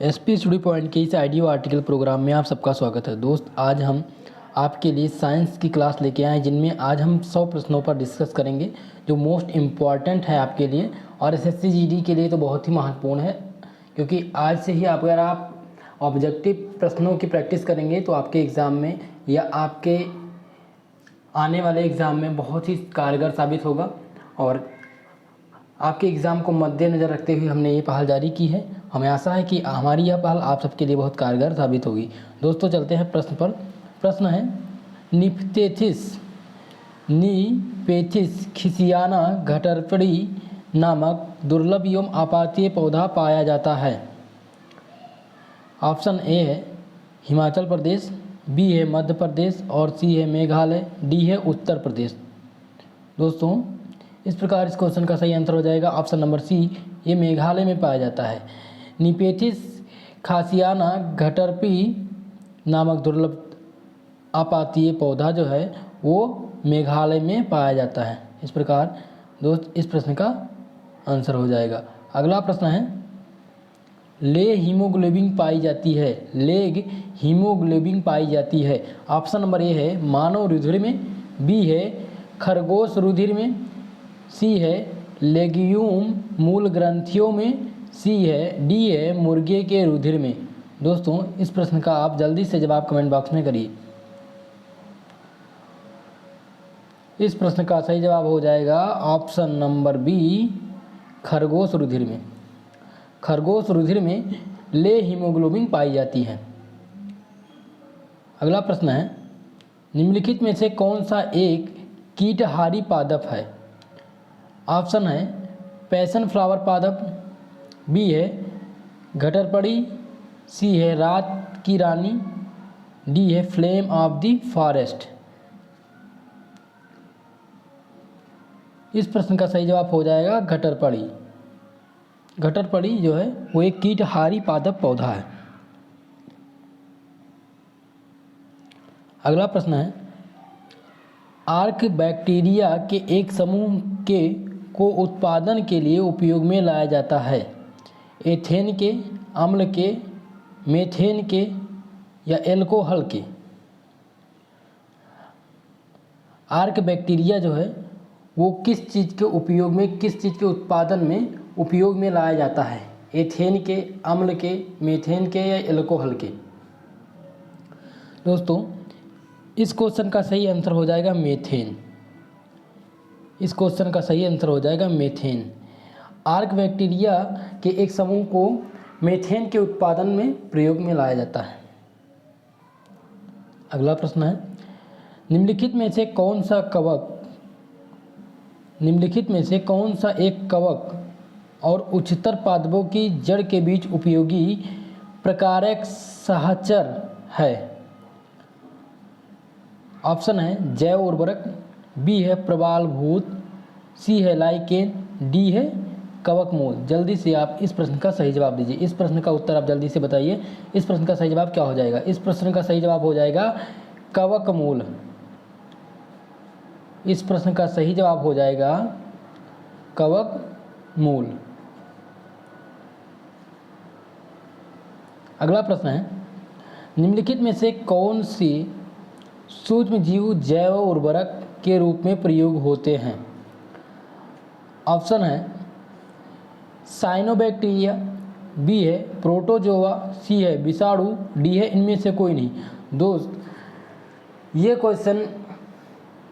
SP study point के इस audio article programme में आप सबका स्वागत है। दोस्त, आज हम आपके लिए साइंस की क्लास लेके आए हैं, जिनमें आज हम 100 प्रश्नों पर डिस्कस करेंगे जो मोस्ट इम्पॉर्टेंट है आपके लिए और एसएससी जीडी के लिए तो बहुत ही महत्वपूर्ण है, क्योंकि आज से ही अगर आप ऑब्जेक्टिव प्रश्नों की प्रैक्टिस करेंगे तो आपके एग्ज़ाम में या आपके आने वाले एग्ज़ाम में बहुत ही कारगर साबित होगा। और आपके एग्ज़ाम को मद्देनज़र रखते हुए हमने ये पहल जारी की है। हमें आशा है कि हमारी यह पहल आप सबके लिए बहुत कारगर साबित होगी। दोस्तों, चलते हैं प्रश्न पर। प्रश्न है, नीपेथिस खिसियाना घटरपड़ी नामक दुर्लभ एवं आपातीय पौधा पाया जाता है। ऑप्शन ए है हिमाचल प्रदेश, बी है मध्य प्रदेश और सी है मेघालय, डी है उत्तर प्रदेश। दोस्तों, इस प्रकार इस क्वेश्चन का सही आंसर हो जाएगा ऑप्शन नंबर सी, ये मेघालय में पाया जाता है। नीपेथिस खासियाना घटरपी नामक दुर्लभ आपातीय पौधा जो है वो मेघालय में पाया जाता है। इस प्रकार दोस्त इस प्रश्न का आंसर हो जाएगा। अगला प्रश्न है, ले हीमोग्लोबिन पाई जाती है। लेग हीमोग्लोबिन पाई जाती है। ऑप्शन नंबर ए है मानव रुधिर में, बी है खरगोश रुधिर में, सी है लेग्यूम मूल ग्रंथियों में, सी है डी है मुर्गे के रुधिर में। दोस्तों, इस प्रश्न का आप जल्दी से जवाब कमेंट बॉक्स में करिए। इस प्रश्न का सही जवाब हो जाएगा ऑप्शन नंबर बी, खरगोश रुधिर में। खरगोश रुधिर में ले हीमोग्लोबिन पाई जाती है। अगला प्रश्न है, निम्नलिखित में से कौन सा एक कीटहारी पादप है। ऑप्शन है पैशन फ्लावर पादप, बी है घटरपड़ी, सी है रात की रानी, डी है फ्लेम ऑफ द फॉरेस्ट। इस प्रश्न का सही जवाब हो जाएगा घटरपड़ी। घटरपड़ी जो है वो एक कीटहारी पादप पौधा है। अगला प्रश्न है, आर्क बैक्टीरिया के एक समूह के को उत्पादन के लिए उपयोग में लाया जाता है। एथेन के, अम्ल के, मेथेन के या एल्कोहल के। आर्क बैक्टीरिया जो है वो किस चीज़ के उपयोग में, किस चीज़ के उत्पादन में उपयोग में लाया जाता है। एथेन के, अम्ल के, मेथेन के या एल्कोहल के। दोस्तों, इस क्वेश्चन का सही आंसर हो जाएगा मेथेन। इस क्वेश्चन का सही आंसर हो जाएगा मेथेन। आर्क बैक्टीरिया के एक समूह को मेथेन के उत्पादन में प्रयोग में लाया जाता है। अगला प्रश्न है, निम्नलिखित में से कौन सा एक कवक और उच्चतर पादपों की जड़ के बीच उपयोगी प्रकारक सहचर है। ऑप्शन है जैव उर्वरक, बी है प्रवालभूत, सी है लाइकेन, डी है कवक मूल। जल्दी से आप इस प्रश्न का सही जवाब दीजिए। इस प्रश्न का उत्तर आप जल्दी से बताइए। इस प्रश्न का सही जवाब क्या हो जाएगा। इस प्रश्न का सही जवाब हो जाएगा कवक मूल। इस प्रश्न का सही जवाब हो जाएगा कवक मूल। अगला प्रश्न है, निम्नलिखित में से कौन सी सूक्ष्म जीव जैव उर्वरक के रूप में प्रयोग होते हैं। ऑप्शन है साइनोबैक्टीरिया, बी है प्रोटोजोआ, सी है विषाणु, डी है इनमें से कोई नहीं। दोस्त, ये क्वेश्चन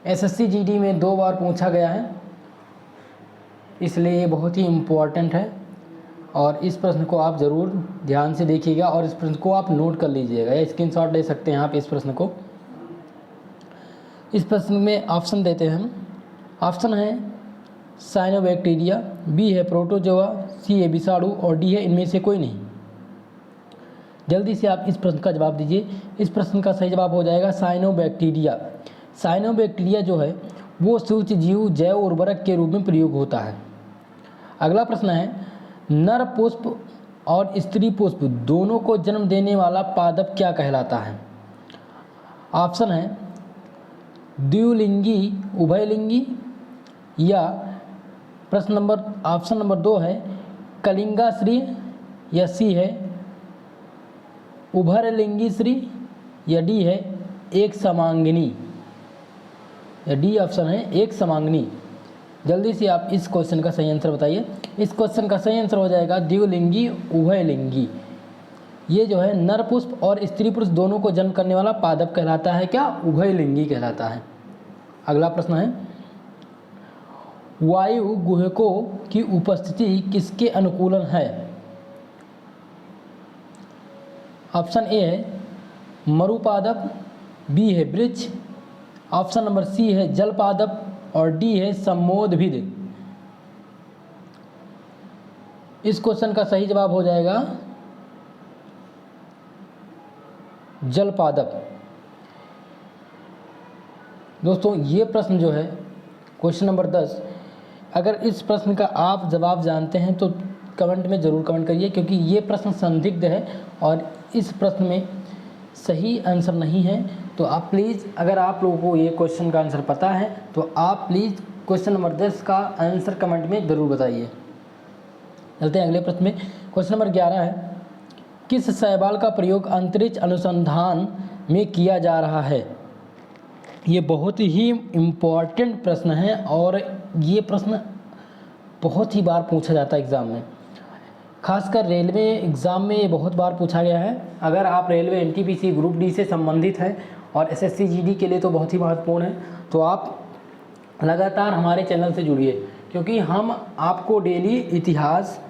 एसएससी जीडी में 2 बार पूछा गया है, इसलिए ये बहुत ही इम्पोर्टेंट है और इस प्रश्न को आप ज़रूर ध्यान से देखिएगा और इस प्रश्न को आप नोट कर लीजिएगा या स्क्रीनशॉट ले सकते हैं आप इस प्रश्न को। इस प्रश्न में ऑप्शन देते हैं हम। ऑप्शन है साइनोबैक्टीरिया, बी है प्रोटोजोआ, सी है विषाणु और डी है इनमें से कोई नहीं। जल्दी से आप इस प्रश्न का जवाब दीजिए। इस प्रश्न का सही जवाब हो जाएगा साइनोबैक्टीरिया। साइनोबैक्टीरिया जो है वो सूक्ष्म जीव जैव उर्वरक के रूप में प्रयोग होता है। अगला प्रश्न है, नर पुष्प और स्त्री पुष्प दोनों को जन्म देने वाला पादप क्या कहलाता है। ऑप्शन है द्विलिंगी, उभयलिंगी या ऑप्शन नंबर 2 है कलिंगाश्री या सी है उभरलिंगी स्त्री, या डी है एक समांगिनी, या डी ऑप्शन है एक समांगिनी। जल्दी से आप इस क्वेश्चन का सही आंसर बताइए। इस क्वेश्चन का सही आंसर हो जाएगा द्विलिंगी उभयलिंगी। ये जो है नर पुष्प और स्त्री पुरुष दोनों को जन्म करने वाला पादप कहलाता है क्या? उभयलिंगी कहलाता है। अगला प्रश्न है, वायु गुहकों की उपस्थिति किसके अनुकूलन है? ऑप्शन ए है मरुपादप, बी है वृक्ष, ऑप्शन नंबर सी है जल पादप और डी है सम्मोदभिद। इस क्वेश्चन का सही जवाब हो जाएगा जल पादप। दोस्तों ये प्रश्न जो है क्वेश्चन नंबर 10, अगर इस प्रश्न का आप जवाब जानते हैं तो कमेंट में ज़रूर कमेंट करिए, क्योंकि ये प्रश्न संदिग्ध है और इस प्रश्न में सही आंसर नहीं है। तो आप प्लीज़, अगर आप लोगों को ये क्वेश्चन का आंसर पता है तो आप प्लीज़ क्वेश्चन नंबर 10 का आंसर कमेंट में ज़रूर बताइए। चलते हैं अगले प्रश्न में। क्वेश्चन नंबर 11 है, किस शैवाल का प्रयोग अंतरिक्ष अनुसंधान में किया जा रहा है? ये बहुत ही इम्पॉर्टेंट प्रश्न है और ये प्रश्न बहुत ही बार पूछा जाता है एग्ज़ाम में, खासकर रेलवे एग्ज़ाम में ये बहुत बार पूछा गया है। अगर आप रेलवे एनटीपीसी ग्रुप डी से संबंधित है और एसएससी जीडी के लिए तो बहुत ही महत्वपूर्ण है, तो आप लगातार हमारे चैनल से जुड़िए, क्योंकि हम आपको डेली इतिहास,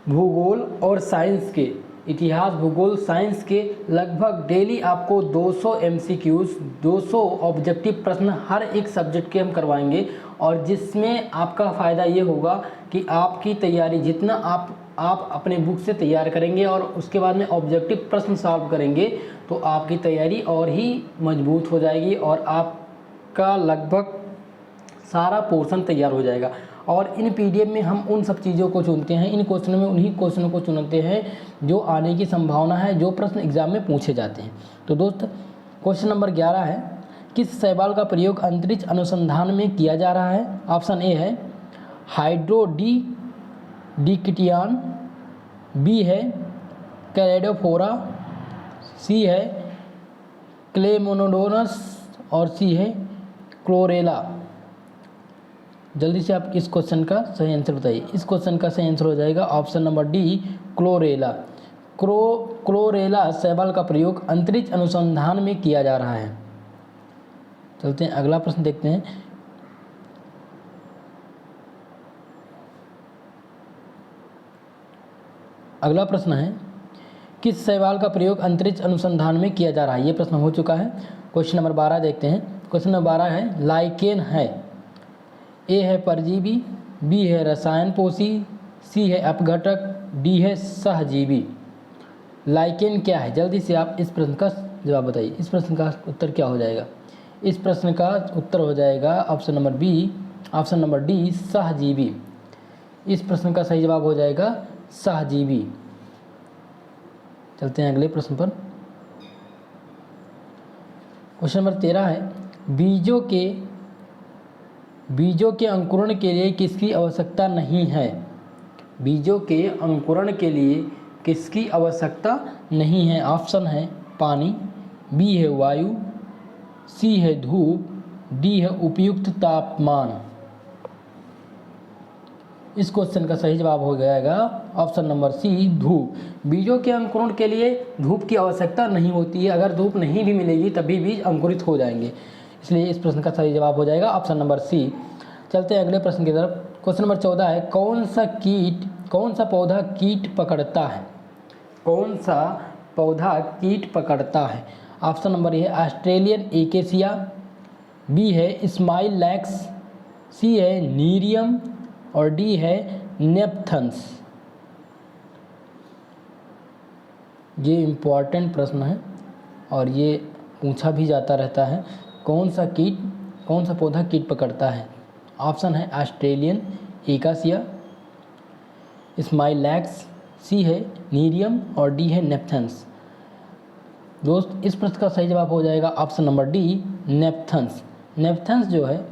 भूगोल और साइंस के, इतिहास, भूगोल, साइंस के लगभग डेली आपको 200 MCQs, 200 ऑब्जेक्टिव प्रश्न हर एक सब्जेक्ट के हम करवाएंगे, और जिसमें आपका फ़ायदा ये होगा कि आपकी तैयारी जितना आप अपने बुक से तैयार करेंगे और उसके बाद में ऑब्जेक्टिव प्रश्न सॉल्व करेंगे तो आपकी तैयारी और ही मजबूत हो जाएगी और आपका लगभग सारा पोर्शन तैयार हो जाएगा। और इन पीडीएफ में हम उन सब चीज़ों को चुनते हैं, इन क्वेश्चनों में उन्हीं क्वेश्चनों को चुनते हैं जो आने की संभावना है, जो प्रश्न एग्जाम में पूछे जाते हैं। तो दोस्त क्वेश्चन नंबर 11 है, किस शैवाल का प्रयोग अंतरिक्ष अनुसंधान में किया जा रहा है? ऑप्शन ए है हाइड्रोडिक्टियान, बी है कैलेडोफोरा, सी है क्लेमोनोडोनस और सी है क्लोरेला। जल्दी से आप इस क्वेश्चन का सही आंसर बताइए। इस क्वेश्चन का सही आंसर हो जाएगा option number D chlorella. Chlorella शैवाल का प्रयोग अंतरिक्ष अनुसंधान में किया जा रहा है। चलते हैं अगला प्रश्न देखते हैं। अगला प्रश्न है, किस शैवाल का प्रयोग अंतरिक्ष अनुसंधान में किया जा रहा है? ये प्रश्न हो चुका है। क्वेश्चन नंबर 12 देखते हैं। क्वेश्चन नंबर 12 है, लाइकेन है, ए है परजीवी, बी है रसायन पोषी, सी है अपघटक, डी है सहजीवी। लाइकेन क्या है? जल्दी से आप इस प्रश्न का जवाब बताइए। इस प्रश्न का उत्तर क्या हो जाएगा? इस प्रश्न का उत्तर हो जाएगा option number B, option number D सहजीवी। इस प्रश्न का सही जवाब हो जाएगा सहजीवी। चलते हैं अगले प्रश्न पर। क्वेश्चन नंबर 13 है, बीजों के अंकुरण के लिए किसकी आवश्यकता नहीं है? बीजों के अंकुरण के लिए किसकी आवश्यकता नहीं है? ऑप्शन है पानी, बी है वायु, सी है धूप, डी है उपयुक्त तापमान। इस क्वेश्चन का सही जवाब हो जाएगा ऑप्शन नंबर सी धूप। बीजों के अंकुरण के लिए धूप की आवश्यकता नहीं होती है, अगर धूप नहीं भी मिलेगी तभी बीज अंकुरित हो जाएंगे, इसलिए इस प्रश्न का सही जवाब हो जाएगा ऑप्शन नंबर सी। चलते हैं अगले प्रश्न की तरफ। क्वेश्चन नंबर 14 है, कौन सा पौधा कीट पकड़ता है? कौन सा पौधा कीट पकड़ता है? ऑप्शन नंबर ए है ऑस्ट्रेलियन एकेसिया, बी है स्माइल लैक्स, सी है नीरियम और डी है नेपथन्स। ये इम्पॉर्टेंट प्रश्न है और ये पूछा भी जाता रहता है। कौन सा पौधा कीट पकड़ता है? ऑप्शन है ऑस्ट्रेलियन एकासिया, स्माइलैक्स, सी है नीरियम और डी है नेपथन्स। दोस्त इस प्रश्न का सही जवाब हो जाएगा ऑप्शन नंबर डी नेपथन्स। नेपथन्स जो है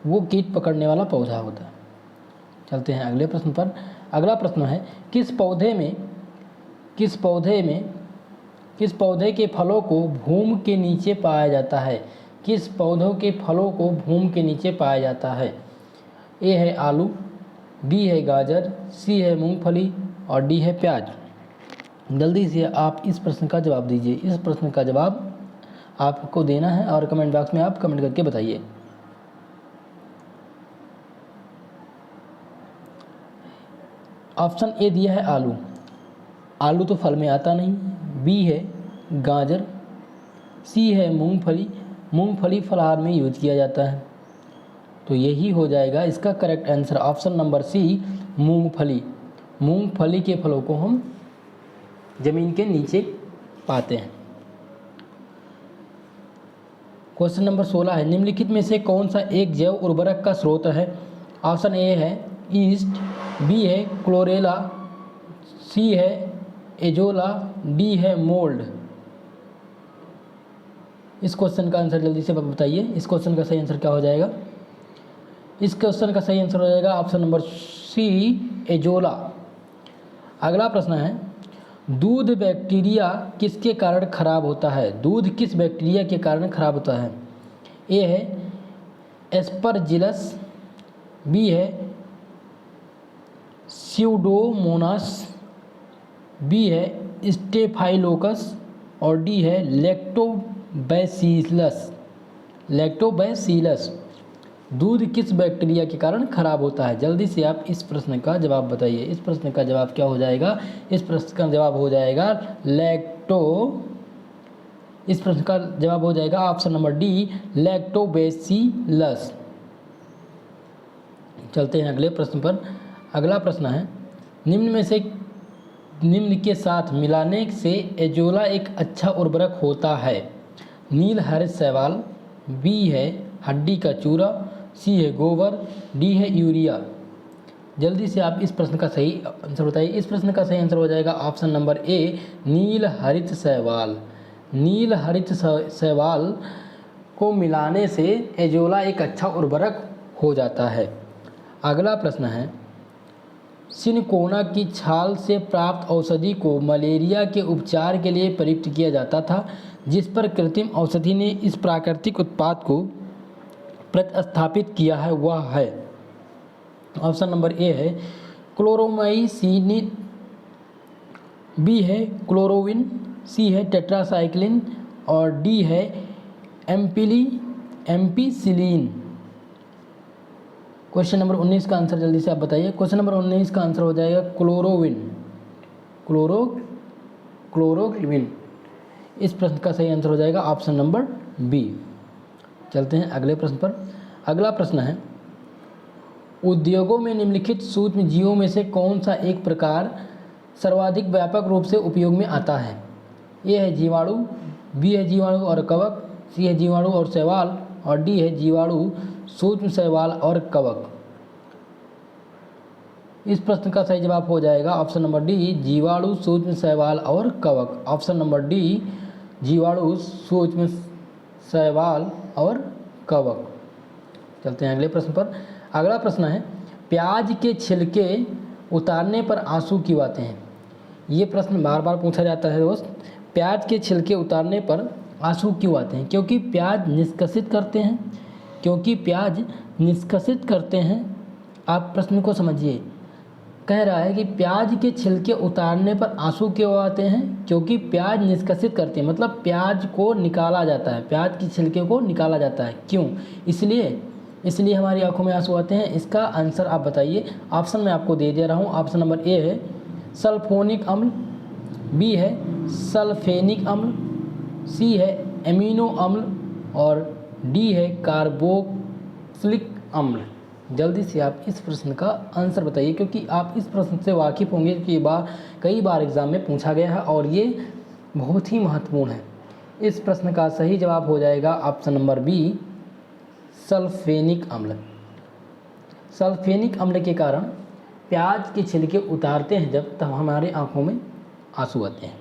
वो कीट पकड़ने वाला पौधा होता है। चलते हैं अगले प्रश्न पर। अगला प्रश्न है, किस पौधे में किस पौधे के फलों को भूमि के नीचे पाया जाता है? किस पौधों के फलों को भूमि के नीचे पाया जाता है? ए है आलू, बी है गाजर, सी है मूंगफली और डी है प्याज। जल्दी से आप इस प्रश्न का जवाब दीजिए। इस प्रश्न का जवाब आपको देना है और कमेंट बॉक्स में आप कमेंट करके बताइए। ऑप्शन ए दिया है आलू। आलू तो फल में आता नहीं। बी है गाजर, सी है मूंगफली। मूंगफली फलाहार में यूज किया जाता है, तो यही हो जाएगा इसका correct answer option number C मूंगफली। मूंगफली के फलों को हम जमीन के नीचे पाते हैं। क्वेश्चन नंबर 16 है, निम्नलिखित में से कौन सा एक जैव उर्वरक का स्रोत है? ऑप्शन ए है ईस्ट, बी है क्लोरेला, सी है एजोला, डी है मोल्ड। इस क्वेश्चन का आंसर जल्दी से बताइए। इस क्वेश्चन का सही आंसर क्या हो जाएगा? इस क्वेश्चन का सही आंसर हो जाएगा ऑप्शन नंबर सी एजोला। अगला प्रश्न है, दूध बैक्टीरिया किसके कारण खराब होता है? दूध किस बैक्टीरिया के कारण खराब होता है? ए है एस्परजिलस, बी है स्यूडोमोनास, बी है स्टेफाइलोकस और डी है लैक्टोबैसिलस। लैक्टोबैसिलस। दूध किस बैक्टीरिया के कारण खराब होता है? जल्दी से आप इस प्रश्न का जवाब बताइए। इस प्रश्न का जवाब क्या हो जाएगा? इस प्रश्न का जवाब हो जाएगा इस प्रश्न का जवाब हो जाएगा ऑप्शन नंबर डी लैक्टोबैसिलस। चलते हैं अगले प्रश्न पर। अगला प्रश्न है, निम्न के साथ मिलाने से एजोला एक अच्छा उर्वरक होता है? नील हरित शैवाल, बी है हड्डी का चूरा, सी है गोबर, डी है यूरिया। जल्दी से आप इस प्रश्न का सही आंसर बताइए। इस प्रश्न का सही आंसर हो जाएगा ऑप्शन नंबर ए नील हरित शैवाल। नील हरित शैवाल को मिलाने से एजोला एक अच्छा उर्वरक हो जाता है। अगला प्रश्न है, सिनकोना की छाल से प्राप्त औषधि को मलेरिया के उपचार के लिए प्रयुक्त किया जाता था, जिस पर कृत्रिम औषधि ने इस प्राकृतिक उत्पाद को प्रतिस्थापित किया है, वह है? ऑप्शन नंबर ए है क्लोरोमाइसिनिन, बी है क्लोरोविन, सी है टेट्रासाइक्लिन और डी है एम्पिसिलिन। क्वेश्चन नंबर 19 का आंसर जल्दी से आप बताइए। क्वेश्चन नंबर 19 का आंसर हो जाएगा क्लोरोविन। क्लोरोविन। इस प्रश्न का सही आंसर हो जाएगा ऑप्शन नंबर बी। चलते हैं अगले प्रश्न पर। अगला प्रश्न है, उद्योगों में निम्नलिखित सूक्ष्म जीवों में से कौन सा एक प्रकार सर्वाधिक व्यापक रूप से उपयोग में आता है? ए है जीवाणु, बी है जीवाणु और कवक, सी है जीवाणु और शैवाल और डी है जीवाणु, सूक्ष्म शैवाल और कवक। इस प्रश्न का सही जवाब हो जाएगा ऑप्शन नंबर डी जीवाणु, सूक्ष्म शैवाल और कवक। ऑप्शन नंबर डी जीवाणु, सूक्ष्म शैवाल और कवक। चलते हैं अगले प्रश्न पर। अगला प्रश्न है, प्याज के छिलके उतारने पर आंसू क्यों आते हैं? ये प्रश्न बार बार पूछा जाता है दोस्त। प्याज के छिलके उतारने पर आंसू क्यों आते हैं? क्योंकि प्याज निष्कासित करते हैं। क्योंकि प्याज निष्कासित करते हैं। आप प्रश्न को समझिए। कह रहा है कि प्याज के छिलके उतारने पर आंसू क्यों आते हैं? क्योंकि प्याज निष्कासित करते हैं, मतलब प्याज को निकाला जाता है, प्याज के छिलके को निकाला जाता है। क्यों? इसलिए हमारी आंखों में आंसू आते हैं। इसका आंसर आप बताइए। ऑप्शन मैं आपको दे रहा हूँ। ऑप्शन नंबर ए है सल्फोनिक अम्ल, बी है सल्फेनिक अम्ल, सी है एमिनो अम्ल और डी है कार्बोक्सिलिक अम्ल। जल्दी से आप इस प्रश्न का आंसर बताइए, क्योंकि आप इस प्रश्न से वाकिफ़ होंगे कि कई बार एग्ज़ाम में पूछा गया है और ये बहुत ही महत्वपूर्ण है। इस प्रश्न का सही जवाब हो जाएगा ऑप्शन नंबर बी सल्फेनिक अम्ल। सल्फेनिक अम्ल के कारण प्याज के छिलके उतारते हैं जब, तब हमारे आंखों में आंसू आते हैं।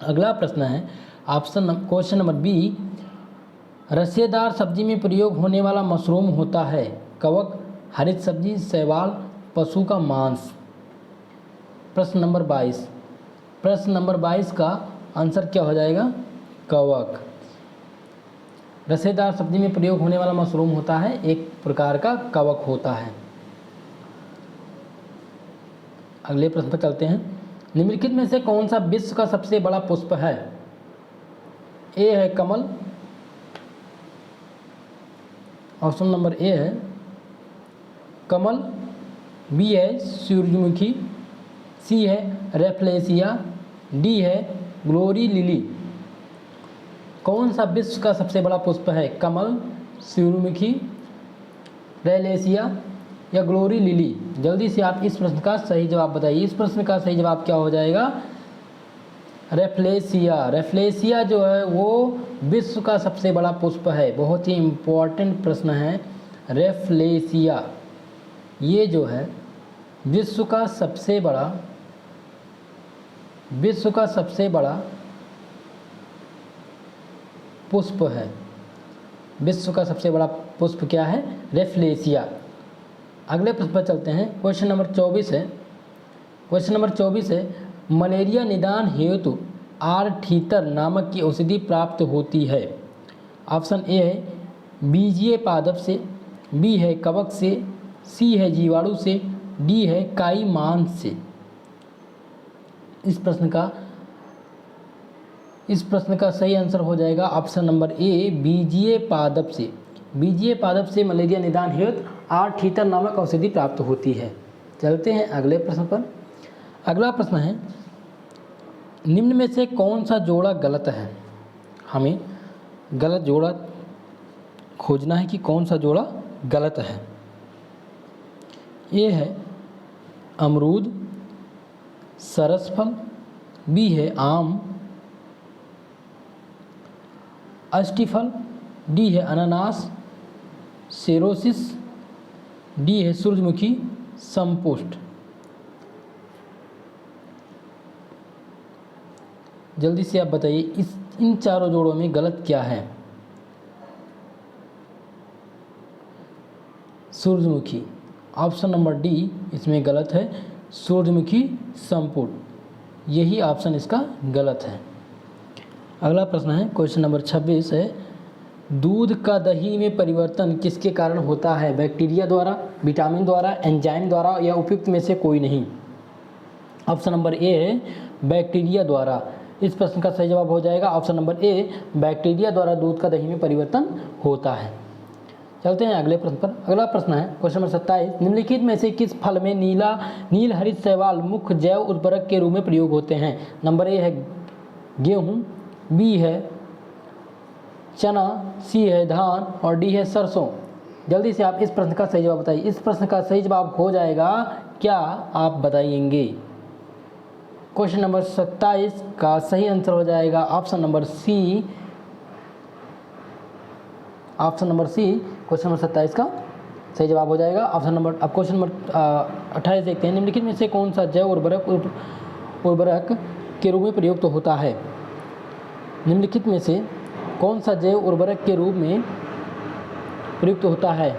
अगला प्रश्न है क्वेश्चन नंबर बी, रसेदार सब्जी में प्रयोग होने वाला मशरूम होता है? कवक, हरित सब्जी, शैवाल, पशु का मांस। प्रश्न नंबर 22 का आंसर क्या हो जाएगा? कवक। रसेदार सब्जी में प्रयोग होने वाला मशरूम होता है एक प्रकार का कवक होता है। अगले प्रश्न पर चलते हैं। निम्नलिखित में से कौन सा विश्व का सबसे बड़ा पुष्प है? ए है कमल, ऑप्शन नंबर ए है कमल, बी है सूरजमुखी, सी है रेफ्लेसिया, डी है ग्लोरी लिली। कौन सा विश्व का सबसे बड़ा पुष्प है? कमल, सूरजमुखी, रेफ्लेसिया या ग्लोरी लिली? जल्दी से आप इस प्रश्न का सही जवाब बताइए। इस प्रश्न का सही जवाब क्या हो जाएगा? रेफ्लेसिया। रेफ्लेसिया जो है वो विश्व का सबसे बड़ा पुष्प है। बहुत ही इम्पोर्टेंट प्रश्न है। रेफ्लेसिया ये जो है विश्व का सबसे बड़ा पुष्प है। विश्व का सबसे बड़ा पुष्प क्या है? रेफ्लेसिया। अगले प्रश्न पर चलते हैं। क्वेश्चन नंबर 24 है। क्वेश्चन नंबर 24 है, मलेरिया निदान हेतु आर्थीतर नामक की औषधि प्राप्त होती है। ऑप्शन ए है बीजीय पादप से, बी है कवक से, सी है जीवाणु से, डी है काई मांस से। इस प्रश्न का सही आंसर हो जाएगा ऑप्शन नंबर ए बीजीय पादप से। बीजीय पादप से मलेरिया निदान हेतु आर्थीतर नामक औषधि प्राप्त होती है। चलते हैं अगले प्रश्न पर। अगला प्रश्न है, निम्न में से कौन सा जोड़ा गलत है? हमें गलत जोड़ा खोजना है कि कौन सा जोड़ा गलत है। ए है अमरूद, सरसफल, बी है आम, अस्टिफल, डी है अनानास, सेरोसिस, डी है सूरजमुखी संपुष्ट। जल्दी से आप बताइए इन चारों जोड़ों में गलत क्या है? सूरजमुखी, ऑप्शन नंबर डी इसमें गलत है, सूरजमुखी संपूर्ण, यही ऑप्शन इसका गलत है। अगला प्रश्न है क्वेश्चन नंबर 26 है, दूध का दही में परिवर्तन किसके कारण होता है? बैक्टीरिया द्वारा, विटामिन द्वारा, एंजाइम द्वारा या उपयुक्त में से कोई नहीं? ऑप्शन नंबर ए है बैक्टीरिया द्वारा। इस प्रश्न का सही जवाब हो जाएगा ऑप्शन नंबर ए बैक्टीरिया द्वारा दूध का दही में परिवर्तन होता है। चलते हैं अगले प्रश्न पर। अगला प्रश्न है क्वेश्चन नंबर 27, निम्नलिखित में से किस फल में नील हरित शैवाल मुख्य जैव उर्वरक के रूप में प्रयोग होते हैं? नंबर ए है गेहूँ, बी है चना, सी है धान और डी है सरसों। जल्दी से आप इस प्रश्न का सही जवाब बताइए। इस प्रश्न का सही जवाब हो जाएगा क्या, आप बताइएंगे? क्वेश्चन नंबर 27 का सही आंसर हो जाएगा option number C. Option number C question number 27 का सही जवाब हो जाएगा ऑप्शन नंबर। अब क्वेश्चन नंबर 28 देखते हैं, निम्नलिखित में से कौन सा जैव उर्वरक के रूप में प्रयुक्त होता है? निम्नलिखित में से कौन सा जैव उर्वरक के रूप में प्रयुक्त होता है?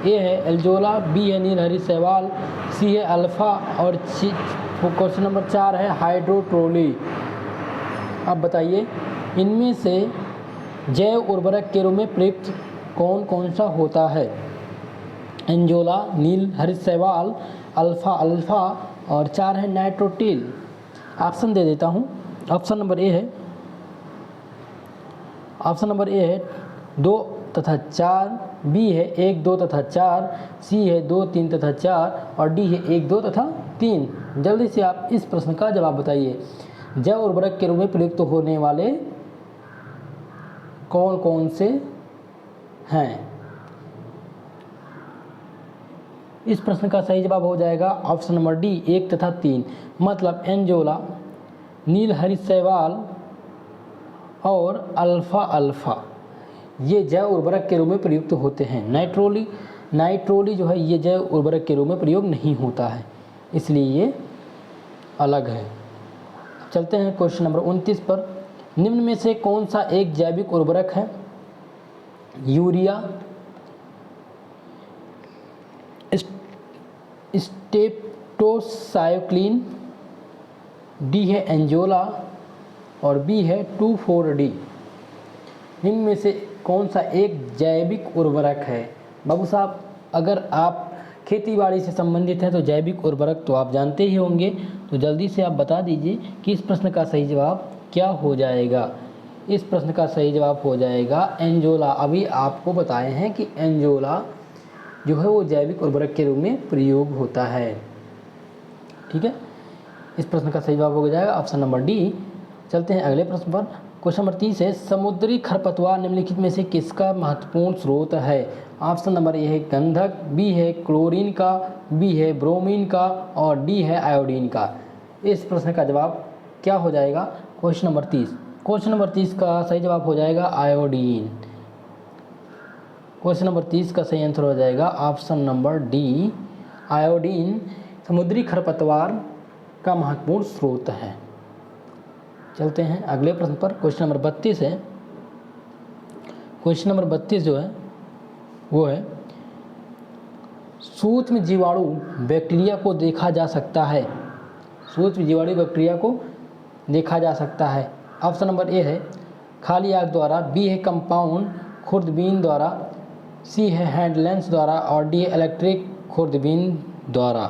ए है एल्जोला, बी है नील हरित शैवाल, सी है अल्फा और क्वेश्चन नंबर 4 है हाइड्रोट्रोली। अब बताइए इनमें से जैव उर्वरक के रूप में प्रयुक्त कौन कौन सा होता है? एंजोला, नील हरित शैवाल, अल्फा और 4 है नाइट्रोटिल। ऑप्शन दे देता हूँ। ऑप्शन नंबर ए है 2 तथा 4, बी है 1, 2 तथा 4, सी है 2, 3 तथा 4 और डी है 1, 2 तथा 3। जल्दी से आप इस प्रश्न का जवाब बताइए। जैव उर्वरक के रूप में प्रयुक्त होने वाले कौन कौन से हैं? इस प्रश्न का सही जवाब हो जाएगा ऑप्शन नंबर डी 1 तथा 3, मतलब एंजोला, नील हरित शैवाल और अल्फा ये जैव उर्वरक के रूप में प्रयुक्त होते हैं। नाइट्रोली जो है ये जैव उर्वरक के रूप में प्रयोग नहीं होता है, इसलिए ये अलग है। चलते हैं क्वेश्चन नंबर 29 पर। निम्न में से कौन सा एक जैविक उर्वरक है? यूरिया, स्टेप्टोसाइक्लिन, डी है एंजोला, और बी है 2,4-D। इनमें से कौन सा एक जैविक उर्वरक है? बाबू साहब, अगर आप खेतीबाड़ी से संबंधित हैं तो जैविक उर्वरक तो आप जानते ही होंगे, तो जल्दी से आप बता दीजिए कि इस प्रश्न का सही जवाब क्या हो जाएगा। इस प्रश्न का सही जवाब हो जाएगा एंजोला। अभी आपको बताए हैं कि एंजोला जो है वो जैविक उर्वरक के रूप में प्रयोग होता है। ठीक है, इस प्रश्न का सही जवाब हो जाएगा ऑप्शन नंबर डी। चलते हैं अगले प्रश्न पर। क्वेश्चन नंबर 30 है, समुद्री खरपतवार निम्नलिखित में से किसका महत्वपूर्ण स्रोत है? ऑप्शन नंबर ए है गंधक, बी है क्लोरीन का, बी है ब्रोमीन का और डी है आयोडीन का। इस प्रश्न का जवाब क्या हो जाएगा? क्वेश्चन नंबर 30 का सही जवाब हो जाएगा आयोडीन। क्वेश्चन नंबर 30 का सही आंसर हो जाएगा ऑप्शन नंबर डी, आयोडीन समुद्री खरपतवार का महत्वपूर्ण स्रोत है। चलते हैं अगले प्रश्न पर। क्वेश्चन नंबर 32 है। क्वेश्चन नंबर 32 जो है वो है, सूक्ष्म जीवाणु बैक्टीरिया को देखा जा सकता है। सूक्ष्म जीवाणु बैक्टीरिया को देखा जा सकता है। ऑप्शन नंबर ए है खाली आग द्वारा, बी है कंपाउंड खुर्दबीन द्वारा, सी है हैंड लेंस द्वारा और डी है इलेक्ट्रिक खुर्दबीन द्वारा।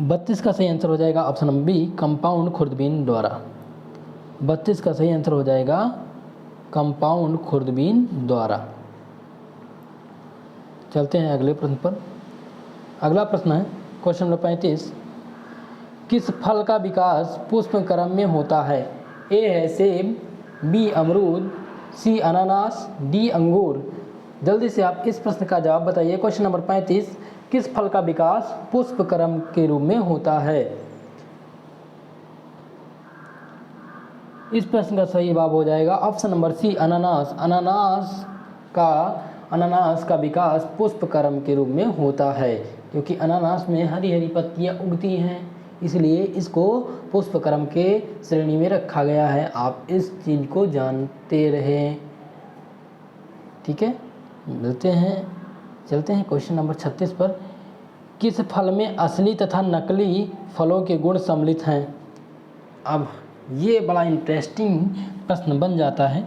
32 का सही आंसर हो जाएगा ऑप्शन नंबर बी, कंपाउंड खुर्दबीन द्वारा। 32 का सही आंसर हो जाएगा कंपाउंड खुर्दबीन द्वारा। चलते हैं अगले प्रश्न पर। अगला प्रश्न है क्वेश्चन नंबर 35, किस फल का विकास पुष्प क्रम में होता है? ए है सेब, बी अमरूद, सी अनानास, डी अंगूर। जल्दी से आप इस प्रश्न का जवाब बताइए। क्वेश्चन नंबर 35, किस फल का विकास पुष्प क्रम के रूप में होता है? इस प्रश्न का सही जवाब हो जाएगा ऑप्शन नंबर सी, अनानास। अनानास का विकास पुष्प क्रम के रूप में होता है, क्योंकि अनानास में हरी हरी पत्तियां उगती हैं, इसलिए इसको पुष्प क्रम के श्रेणी में रखा गया है। आप इस चीज़ को जानते रहें। ठीक है, चलते हैं क्वेश्चन नंबर 36 पर। किस फल में असली तथा नकली फलों के गुण सम्मिलित हैं? अब ये बड़ा इंटरेस्टिंग प्रश्न बन जाता है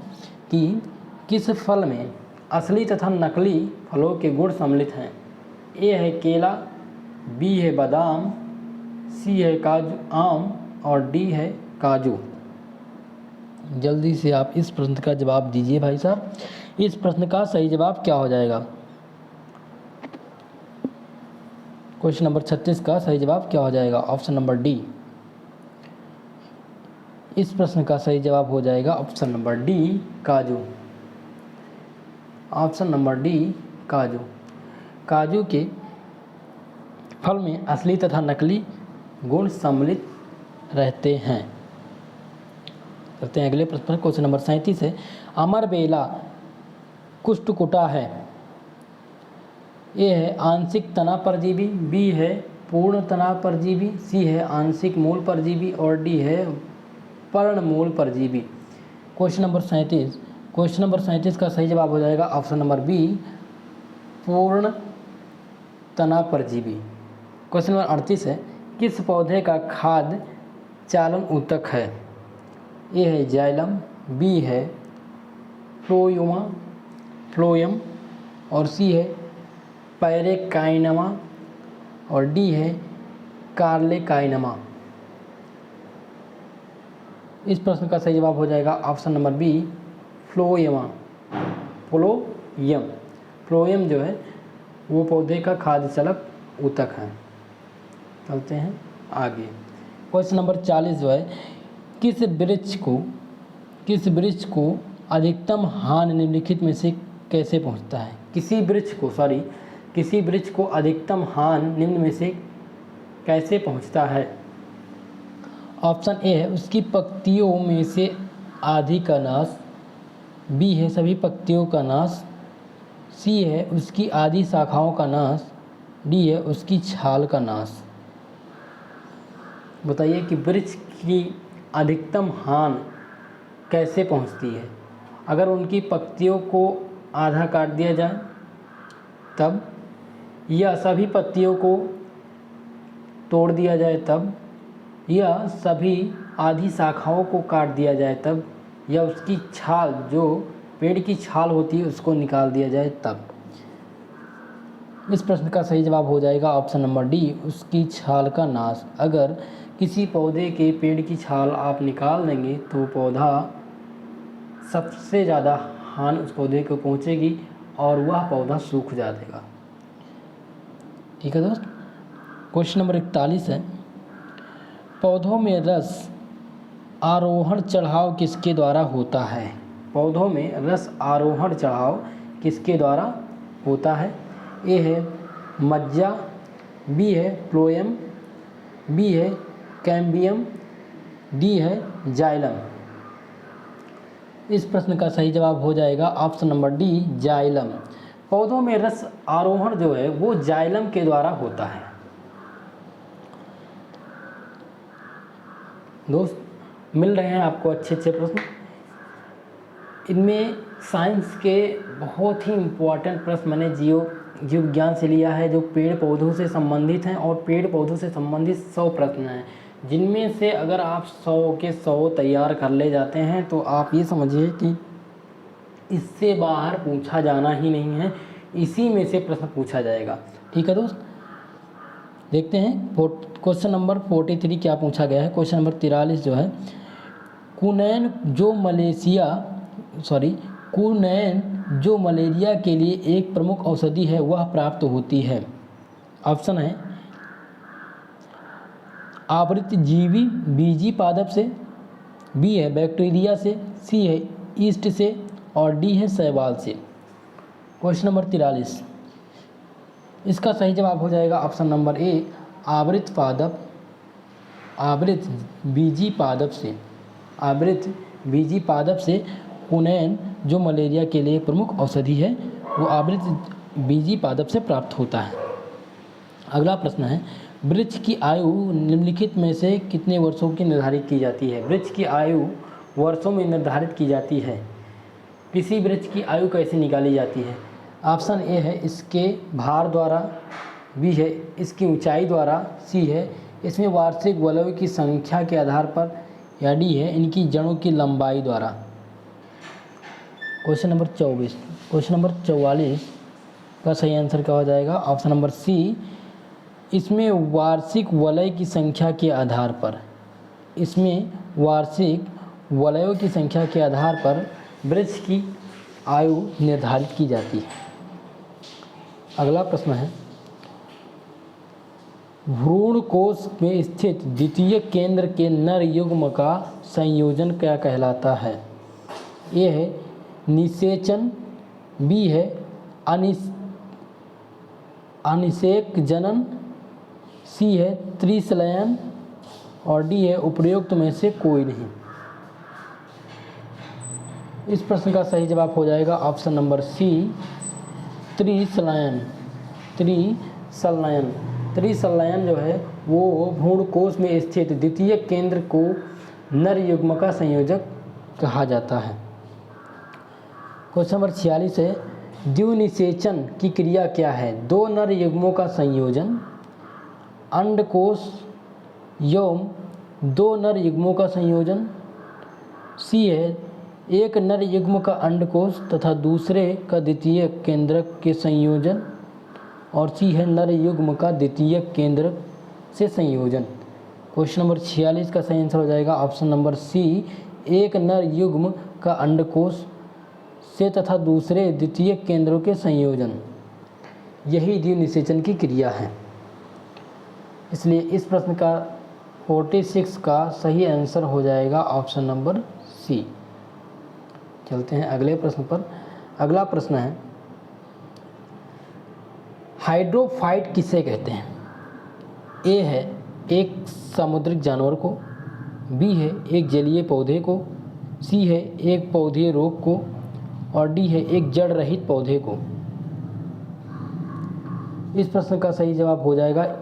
कि किस फल में असली तथा नकली फलों के गुण सम्मिलित हैं। ए है केला, बी है बादाम, सी है काजू आम और डी है काजू। जल्दी से आप इस प्रश्न का जवाब दीजिए भाई साहब। इस प्रश्न का सही जवाब क्या हो जाएगा? क्वेश्चन नंबर 36 का सही जवाब क्या हो जाएगा? Option number D. इस प्रश्न का सही जवाब हो जाएगा ऑप्शन नंबर डी, काजू। ऑप्शन नंबर डी, काजू। काजू के फल में असली तथा नकली गुण सम्मिलित रहते हैं। करते हैं अगले प्रश्न पर। क्वेश्चन नंबर 37 है, अमरबेला कुष्ठकुटा है। ए है आंशिक तना परजीवी, बी है पूर्ण तना परजीवी, सी है आंशिक मूल परजीवी और डी है पर्णमूल परजीवी। क्वेश्चन नंबर 37 का सही जवाब हो जाएगा ऑप्शन नंबर बी, पूर्ण तना परजीवी। क्वेश्चन नंबर 38 है, किस पौधे का खाद्य चालन ऊतक है? ए है जाइलम, बी है फ्लोयम और सी है पैरेकाइनमा और डी है कार्लेकाइनमा। इस प्रश्न का सही जवाब हो जाएगा option number B, phloem. Phloem जो है वो पौधे का खाद्य चालक ऊतक है। चलते हैं आगे। क्वेश्चन नंबर 40 जो है, किस वृक्ष को अधिकतम हानि निम्नलिखित में से कैसे पहुंचता है? किसी वृक्ष को अधिकतम हानि निम्न में से कैसे पहुंचता है? ऑप्शन ए है उसकी पत्तियों में से आधी का नाश, बी है सभी पत्तियों का नाश, सी है उसकी आधी शाखाओं का नाश, डी है उसकी छाल का नाश। बताइए कि वृक्ष की अधिकतम हानि कैसे पहुंचती है? अगर उनकी पत्तियों को आधा काट दिया जाए तब, या सभी पत्तियों को तोड़ दिया जाए तब, यह सभी आधी शाखाओं को काट दिया जाए तब, या उसकी छाल, जो पेड़ की छाल होती है उसको निकाल दिया जाए तब। इस प्रश्न का सही जवाब हो जाएगा ऑप्शन नंबर डी, उसकी छाल का नाश। अगर किसी पौधे के पेड़ की छाल आप निकाल देंगे तो पौधा सबसे ज़्यादा हानि उस पौधे को पहुंचेगी और वह पौधा सूख जाएगा। ठीक है दोस्त। क्वेश्चन नंबर 41 है, पौधों में रस आरोहण चढ़ाव किसके द्वारा होता है? पौधों में रस आरोहण चढ़ाव किसके द्वारा होता है? ए है मज्जा, बी है फ्लोएम, बी है कैम्बियम, डी है जाइलम। इस प्रश्न का सही जवाब हो जाएगा ऑप्शन नंबर डी, जाइलम। पौधों में रस आरोहण जो है वो जाइलम के द्वारा होता है। दोस्त, मिल रहे हैं आपको अच्छे अच्छे प्रश्न। इनमें साइंस के बहुत ही इम्पोर्टेंट प्रश्न मैंने जीव विज्ञान से लिया है, जो पेड़ पौधों से संबंधित हैं, और पेड़ पौधों से संबंधित 100 प्रश्न हैं, जिनमें से अगर आप 100 के 100 तैयार कर ले जाते हैं तो आप ये समझिए कि इससे बाहर पूछा जाना ही नहीं है, इसी में से प्रश्न पूछा जाएगा। ठीक है दोस्त, देखते हैं क्वेश्चन नंबर 43 क्या पूछा गया है। क्वेश्चन नंबर 43 जो है, कुनैन जो मलेरिया के लिए एक प्रमुख औषधि है वह प्राप्त होती है। ऑप्शन है आवृतजीवी बीजी पादप से, बी है बैक्टीरिया से, सी है ईस्ट से, और डी है शैवाल से। क्वेश्चन नंबर 43, इसका सही जवाब हो जाएगा ऑप्शन नंबर ए, आवृत बीजी पादप से कुनैन जो मलेरिया के लिए प्रमुख औषधि है वो आवृत बीजी पादप से प्राप्त होता है। अगला प्रश्न है, वृक्ष की आयु निम्नलिखित में से कितने वर्षों की निर्धारित की जाती है? वृक्ष की आयु वर्षों में निर्धारित की जाती है। किसी वृक्ष की आयु कैसे निकाली जाती है? ऑप्शन ए है इसके भार द्वारा, बी है इसकी ऊंचाई द्वारा, सी है इसमें वार्षिक वलयों की संख्या के आधार पर, या डी है इनकी जड़ों की लंबाई द्वारा। क्वेश्चन नंबर 44 का सही आंसर क्या हो जाएगा? ऑप्शन नंबर सी, इसमें वार्षिक वलय की संख्या के आधार पर, इसमें वार्षिक वलयों की संख्या के आधार पर वृक्ष की आयु निर्धारित की जाती है। अगला प्रश्न है, भ्रूण कोश में स्थित द्वितीय केंद्र के नर युग्म का संयोजन क्या कहलाता है? ए है निषेचन, बी है अनिषेक जनन, सी है त्रिसलयन, और डी है उपरोक्त में से कोई नहीं। इस प्रश्न का सही जवाब हो जाएगा ऑप्शन नंबर सी, त्रिसलयन। त्रिसलयन जो है वो भ्रूण कोश में स्थित द्वितीय केंद्र को नर युग्म का संयोजक कहा जाता है। क्वेश्चन नंबर 46 है, द्विनिषेचन की क्रिया क्या है? दो नर युग्मों का संयोजन, अंडकोश एवं दो नर युग्मों का संयोजन, सी है एक नर युग्म का अंडकोश तथा दूसरे का द्वितीय केंद्रक के संयोजन, और सी है नर युग्म का द्वितीय केंद्रक से संयोजन। क्वेश्चन नंबर 46 का सही आंसर हो जाएगा ऑप्शन नंबर सी, एक नर युग्म का अंडकोश से तथा दूसरे द्वितीय केंद्रों के संयोजन, यही द्विनिषेचन की क्रिया है। इसलिए इस प्रश्न का 46 का सही आंसर हो जाएगा ऑप्शन नंबर सी। चलते हैं अगले प्रश्न पर। अगला प्रश्न है, हाइड्रोफाइट किसे कहते हैं? ए है एक समुद्रिक जानवर को, बी है एक जलीय पौधे को, सी है एक पौधीय रोग को, और डी है एक जड़ रहित पौधे को। इस प्रश्न का सही जवाब हो जाएगा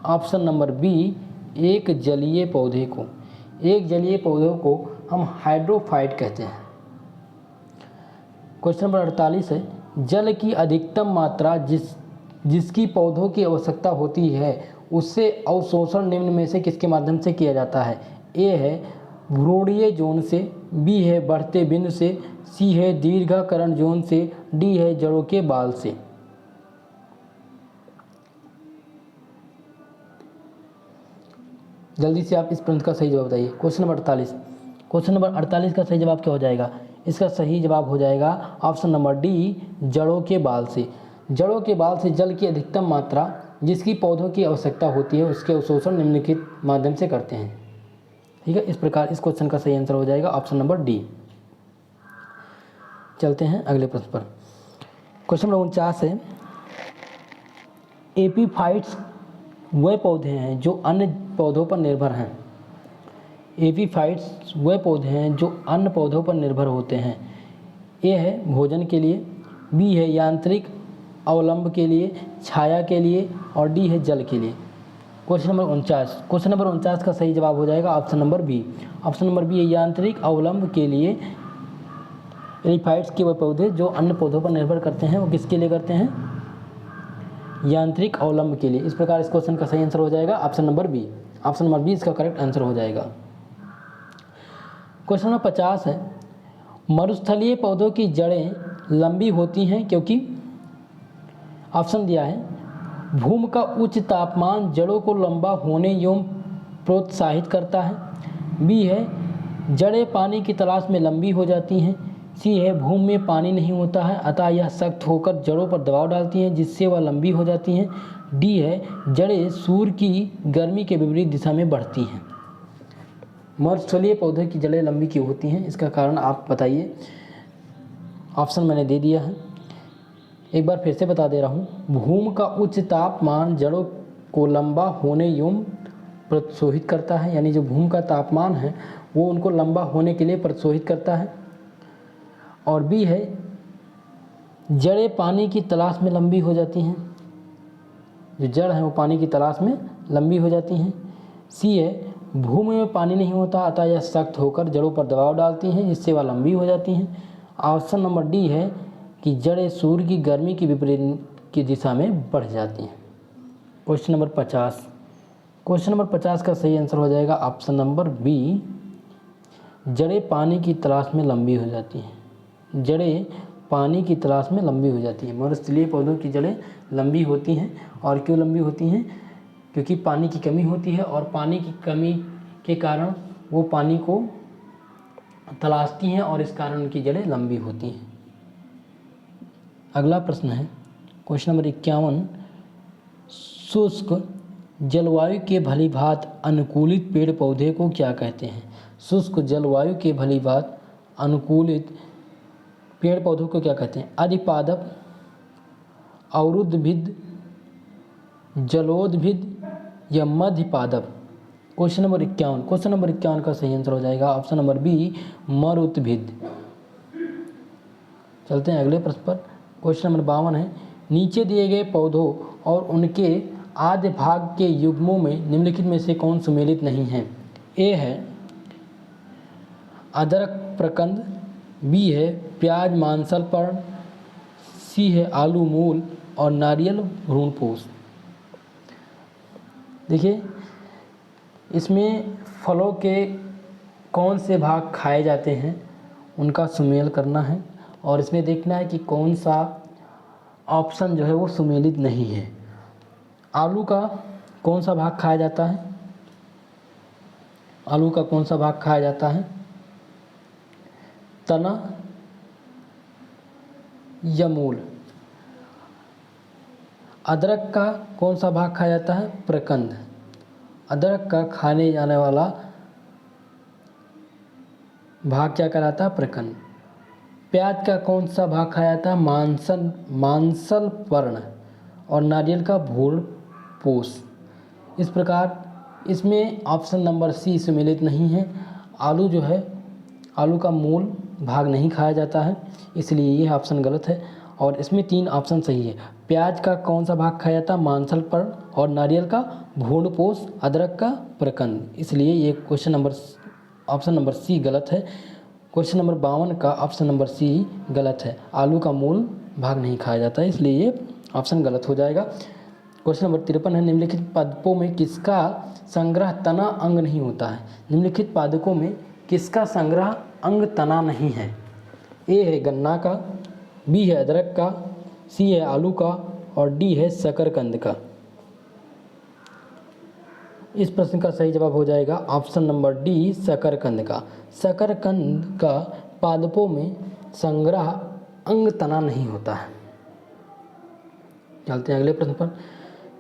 ऑप्शन नंबर बी, एक जलीय पौधे को। एक जलीय पौधे को हम हाइड्रोफाइट कहते हैं। क्वेश्चन नंबर 48 है, जल की अधिकतम मात्रा जिसकी पौधों की आवश्यकता होती है उससे अवशोषण निम्न में से किसके माध्यम से किया जाता है? ए है भ्रूणीय जोन से, बी है बढ़ते बिंदु से, सी है दीर्घाकरण जोन से, डी है जड़ों के बाल से। जल्दी से आप इस प्रश्न का सही जवाब बताइए। Question number 48। क्वेश्चन नंबर 48 का सही जवाब क्या हो जाएगा? इसका सही जवाब हो जाएगा ऑप्शन नंबर डी, जड़ों के बाल से। जड़ों के बाल से जल की अधिकतम मात्रा जिसकी पौधों की आवश्यकता होती है उसके अवशोषण निम्नलिखित माध्यम से करते हैं। ठीक है, इस प्रकार इस क्वेश्चन का सही आंसर हो जाएगा ऑप्शन नंबर डी। चलते हैं अगले प्रश्न पर। क्वेश्चन नंबर 49 है, एपीफाइट्स वे पौधे हैं जो अन्य पौधों पर निर्भर हैं। एपीफाइट्स वे पौधे हैं जो अन्य पौधों पर निर्भर होते हैं। ए है भोजन के लिए, बी है यांत्रिक अवलंब के लिए, छाया के लिए, और डी है जल के लिए। Question number 49। क्वेश्चन नंबर 49 का सही जवाब हो जाएगा option number B. Option number B है यांत्रिक अवलंब के लिए। एपीफाइट्स के वे पौधे जो अन्य पौधों पर निर्भर करते हैं वो किसके लिए करते हैं? यांत्रिक अवलंब के लिए। इस प्रकार इस क्वेश्चन का सही आंसर हो जाएगा option number B. Option number B इसका करेक्ट आंसर हो जाएगा। क्वेश्चन नंबर 50 है, मरुस्थलीय पौधों की जड़ें लंबी होती हैं क्योंकि ऑप्शन दिया है भूमि का उच्च तापमान जड़ों को लंबा होने एवं प्रोत्साहित करता है, बी है जड़ें पानी की तलाश में लंबी हो जाती हैं, सी है भूमि में पानी नहीं होता है अतः यह सख्त होकर जड़ों पर दबाव डालती हैं जिससे वह लंबी हो जाती हैं, डी है जड़ें सूर्य की गर्मी के विपरीत दिशा में बढ़ती हैं। मरुस्थलीय पौधे की जड़ें लंबी क्यों होती हैं, इसका कारण आप बताइए। ऑप्शन मैंने दे दिया है, एक बार फिर से बता दे रहा हूँ। भूमि का उच्च तापमान जड़ों को लंबा होने एवं प्रोत्साहित करता है, यानी जो भूमि का तापमान है वो उनको लंबा होने के लिए प्रोत्साहित करता है। और बी है जड़ें पानी की तलाश में लंबी हो जाती हैं, जो जड़ है वो पानी की तलाश में लंबी हो जाती हैं। सी है भूमि में पानी नहीं होता अतः यह सख्त होकर जड़ों पर दबाव डालती हैं जिससे वह लंबी हो जाती हैं। ऑप्शन नंबर डी है कि जड़ें सूर्य की गर्मी की विपरीत की दिशा में बढ़ जाती हैं। Question number 50। क्वेश्चन नंबर 50 का सही आंसर हो जाएगा ऑप्शन नंबर बी, जड़ें पानी की तलाश में लंबी हो जाती हैं। जड़ें पानी की तलाश में लंबी हो जाती हैं। मरुस्थलीय पौधों की जड़ें लंबी होती हैं, और क्यों लंबी होती हैं? क्योंकि पानी की कमी होती है और पानी की कमी के कारण वो पानी को तलाशती हैं और इस कारण उनकी जड़ें लंबी होती हैं। अगला प्रश्न है क्वेश्चन नंबर 51, शुष्क जलवायु के भलीभांति अनुकूलित पेड़ पौधे को क्या कहते हैं? शुष्क जलवायु के भलीभांति अनुकूलित पेड़ पौधों को क्या कहते हैं? अधिपादप, अवरुद्धिद, जलोद्भिद या मध्यपादप। Question number 51। क्वेश्चन नंबर 51 का सही आंसर हो जाएगा ऑप्शन नंबर बी, मरुद्भिद। चलते हैं अगले प्रश्न पर। क्वेश्चन नंबर 52 है, नीचे दिए गए पौधों और उनके आद्य भाग के युग्मों में निम्नलिखित में से कौन सुमेलित नहीं है? ए है अदरक प्रकंद, बी है प्याज मांसल पर्ण, सी है आलू मूल, और नारियल भ्रूणपोष। देखिए इसमें फलों के कौन से भाग खाए जाते हैं उनका सुमेल करना है, और इसमें देखना है कि कौन सा ऑप्शन जो है वो सुमेलित नहीं है। आलू का कौन सा भाग खाया जाता है? आलू का कौन सा भाग खाया जाता है? तना या मूल। अदरक का कौन सा भाग खाया जाता है? प्रकंद। अदरक का खाने जाने वाला भाग क्या कहलाता है? प्रकंद। प्याज का कौन सा भाग खाया जाता है? मांसल पर्ण। और नारियल का भ्रूणपोष। इस प्रकार इसमें ऑप्शन नंबर सी सुमेलित नहीं है। आलू जो है, आलू का मूल भाग नहीं खाया जाता है, इसलिए ये ऑप्शन गलत है। और इसमें 3 ऑप्शन सही है। प्याज का कौन सा भाग खाया जाता है? मांसल पर्ण। और नारियल का भ्रूणपोष। अदरक का प्रकंद। इसलिए ये question number option number C गलत है। क्वेश्चन नंबर 52 का ऑप्शन नंबर सी गलत है। आलू का मूल भाग नहीं खाया जाता है, इसलिए ये ऑप्शन गलत हो जाएगा। क्वेश्चन नंबर 53 है, निम्नलिखित पादपों में किसका संग्रह तना अंग नहीं होता है? निम्नलिखित पादपों में किसका संग्रह अंग तना नहीं है? ए है गन्ना का, बी है अदरक का, सी है आलू का और डी है शकरकंद का। इस प्रश्न का सही जवाब हो जाएगा ऑप्शन नंबर डी, शकरकंद का। शकरकंद का पादपों में संग्रह अंग तना नहीं होता है। चलते हैं अगले प्रश्न पर।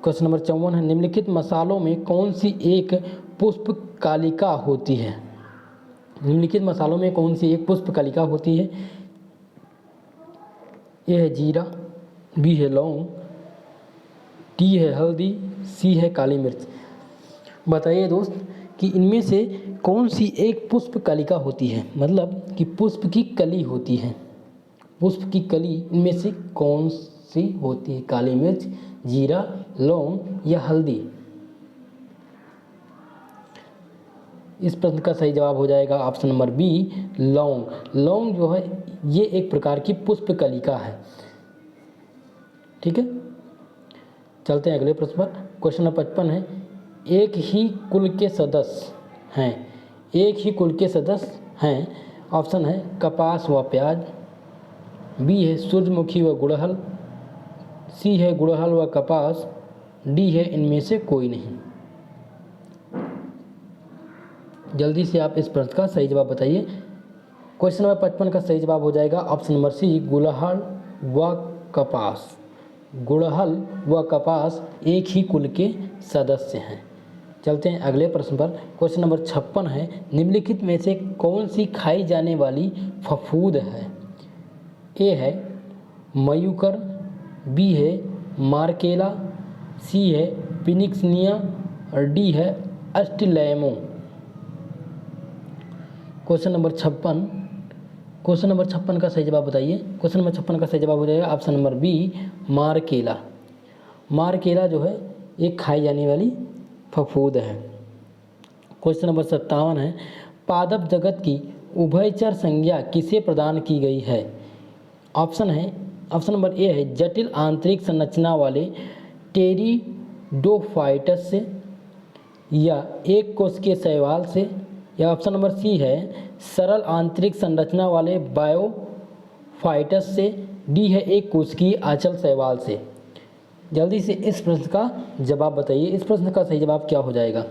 क्वेश्चन नंबर 54 है, निम्नलिखित मसालों में कौन सी एक पुष्प कालिका होती है? निम्नलिखित मसालों में कौन सी एक पुष्प कालिका होती है? ए है जीरा, बी है लौंग, डी है हल्दी, सी है काली मिर्च। बताइए दोस्त कि इनमें से कौन सी एक पुष्प कलिका होती है, मतलब कि पुष्प की कली होती है। पुष्प की कली इनमें से कौन सी होती है? काली मिर्च, जीरा, लौंग या हल्दी? इस प्रश्न का सही जवाब हो जाएगा ऑप्शन नंबर बी, लौंग। लौंग जो है ये एक प्रकार की पुष्प कलिका है। ठीक है, चलते हैं अगले प्रश्न पर। क्वेश्चन नंबर 55 है, एक ही कुल के सदस्य हैं, एक ही कुल के सदस्य हैं। ऑप्शन है कपास व प्याज, बी है सूरजमुखी व गुड़हल, सी है गुड़हल व कपास, डी है इनमें से कोई नहीं। जल्दी से आप इस प्रश्न का सही जवाब बताइए। क्वेश्चन नंबर 55 का सही जवाब हो जाएगा ऑप्शन नंबर सी, गुड़हल व कपास। गुड़हल व कपास एक ही कुल के सदस्य हैं। चलते हैं अगले प्रश्न पर। क्वेश्चन नंबर 56 है, निम्नलिखित में से कौन सी खाई जाने वाली फफूद है? ए है मयूकर, बी है मार्केला, सी है पिनिक्सनिया और डी है अस्टिलैमो। क्वेश्चन नंबर 56 का सही जवाब बताइए। क्वेश्चन नंबर 56 का सही जवाब हो जाएगा ऑप्शन नंबर बी, मार्केला। मार्केला जो है एक खाई जाने वाली फफूद है। क्वेश्चन नंबर 57 है, पादप जगत की उभयचर संज्ञा किसे प्रदान की गई है? ऑप्शन नंबर ए है जटिल आंतरिक संरचना वाले टेरिडोफाइटस से, या एक कोशिकीय शैवाल से, या ऑप्शन नंबर सी है सरल आंतरिक संरचना वाले बायोफाइटस से, डी है एक कोशिकीय आंचल शैवाल से। जल्दी से इस प्रश्न का जवाब बताइए। इस प्रश्न का सही जवाब क्या हो जाएगा?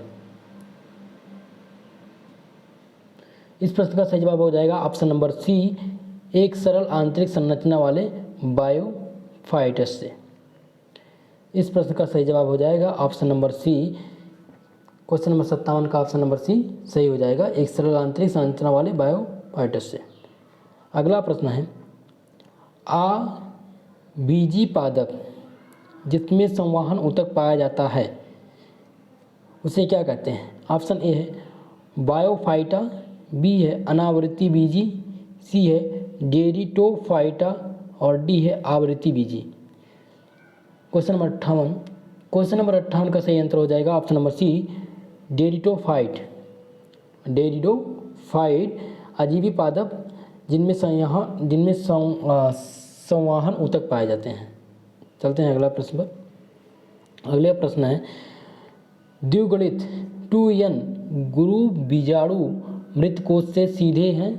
इस प्रश्न का सही जवाब हो जाएगा ऑप्शन नंबर सी, एक सरल आंतरिक संरचना वाले बायोफाइटस से। इस प्रश्न का सही जवाब हो जाएगा option number C. Question number 57 का ऑप्शन नंबर सी सही हो जाएगा, एक सरल आंतरिक संरचना वाले बायोफाइटस से। अगला प्रश्न है, बीजी पादप जिसमें संवहन ऊतक पाया जाता है उसे क्या कहते हैं? ऑप्शन ए है बायोफाइटा, बी है अनावृत्ति बीजी, सी है डेरिटोफाइटा और डी है आवृत्ति बीजी। क्वेश्चन नंबर 58 का सही आंसर हो जाएगा ऑप्शन नंबर सी, डेरिटोफाइट। अजीवी पादप जिनमें संवहन ऊतक पाए जाते हैं। चलते हैं अगला प्रश्न पर। अगला प्रश्न है, द्विगुणित 2n गुरु बीजाणु मृत कोश से सीधे हैं।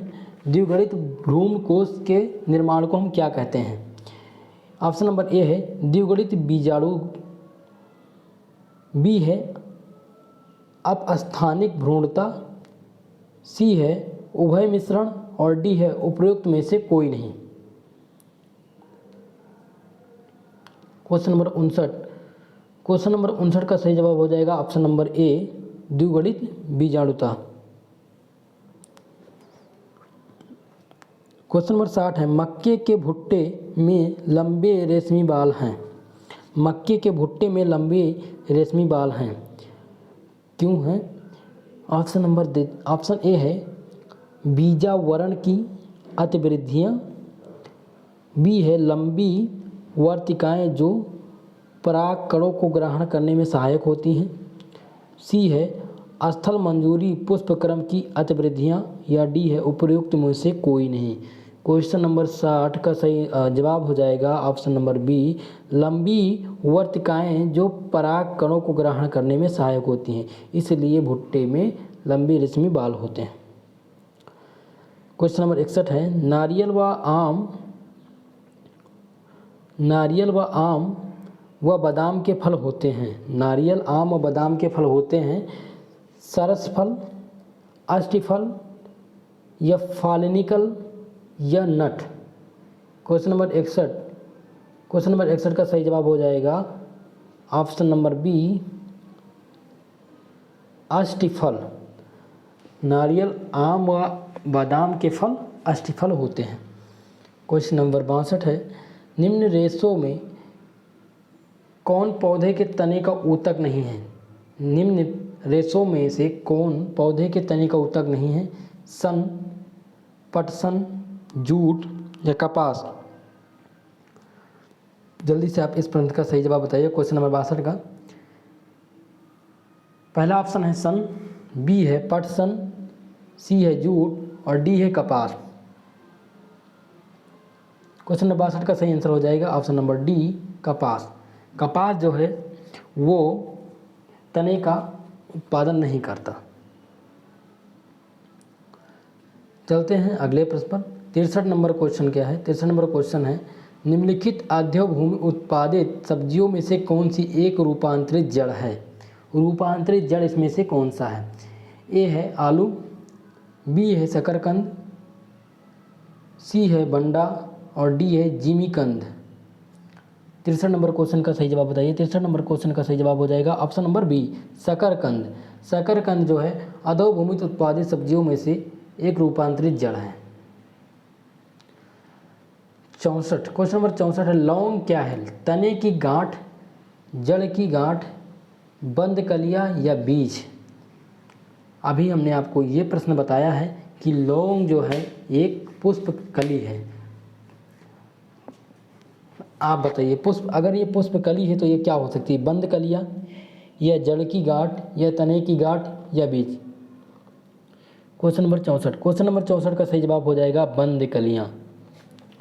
द्विगुणित भ्रूण कोश के निर्माण को हम क्या कहते हैं? ऑप्शन नंबर ए है द्विगुणित बीजाणु, बी है अपस्थानिक भ्रूणता, सी है उभय मिश्रण और डी है उपरोक्त में से कोई नहीं। क्वेश्चन नंबर 59 का सही जवाब हो जाएगा ऑप्शन नंबर ए, द्विगुणित बीजाणुता। क्वेश्चन नंबर 60 है, मक्के के भुट्टे में लंबे रेशमी बाल हैं। मक्के के भुट्टे में लंबे रेशमी बाल हैं, क्यों हैं? ऑप्शन ए है बीजावरण की अतिवृद्धियाँ, बी है लंबी वर्तिकाएं जो परागकणों को ग्रहण करने में सहायक होती हैं, सी है स्थल मंजूरी पुष्पक्रम की अतिवृद्धियाँ, या डी है उपर्युक्त में से कोई नहीं। क्वेश्चन नंबर 60 का सही जवाब हो जाएगा ऑप्शन नंबर बी, लंबी वर्तिकाएं जो पराग कणों को ग्रहण करने में सहायक होती हैं, इसलिए भुट्टे में लंबी रेशमी बाल होते हैं। क्वेश्चन नंबर 61 है, नारियल व आम व बादाम के फल होते हैं। नारियल, आम व बादाम के फल होते हैं सरस फल, अष्टफल या फॉलिनिकल या नट। क्वेश्चन नंबर 61 का सही जवाब हो जाएगा ऑप्शन नंबर बी, अष्टफल। नारियल, आम व बादाम के फल अष्टफल होते हैं। क्वेश्चन नंबर 62 है, निम्न रेशों में कौन पौधे के तने का ऊतक नहीं है? निम्न रेशों में से कौन पौधे के तने का ऊतक नहीं है? सन, पटसन, जूट या कपास। जल्दी से आप इस प्रश्न का सही जवाब बताइए। क्वेश्चन नंबर 62 का पहला ऑप्शन है सन, बी है पटसन, सी है जूट और डी है कपास। क्वेश्चन नंबर 62 का सही आंसर हो जाएगा ऑप्शन नंबर डी, कपास। कपास जो है वो तने का उत्पादन नहीं करता। चलते हैं अगले प्रश्न पर। 63 नंबर क्वेश्चन क्या है? 63 नंबर क्वेश्चन है, निम्नलिखित आद्यभूमि उत्पादित सब्जियों में से कौन सी एक रूपांतरित जड़ है? रूपांतरित जड़ इसमें से कौन सा है? ए है आलू, बी है शकरकंद, सी है बंडा और डी है जिमीकंद। 63 नंबर क्वेश्चन का सही जवाब बताइए। 63 नंबर क्वेश्चन का सही जवाब हो जाएगा ऑप्शन नंबर बी, शकरकंद। शकरकंद जो है अधोभूमित उत्पादित सब्जियों में से एक रूपांतरित जड़ है। 64 क्वेश्चन नंबर 64 है, लौंग क्या है? तने की गांठ, जड़ की गांठ, बंद कलियां या बीज। अभी हमने आपको ये प्रश्न बताया है कि लौंग जो है एक पुष्प कली है। आप बताइए, पुष्प, अगर ये पुष्प कली है तो ये क्या हो सकती है? बंद कलियां या जड़ की गांठ या तने की गांठ या बीज। क्वेश्चन नंबर 64 का सही जवाब हो जाएगा बंद कलियां।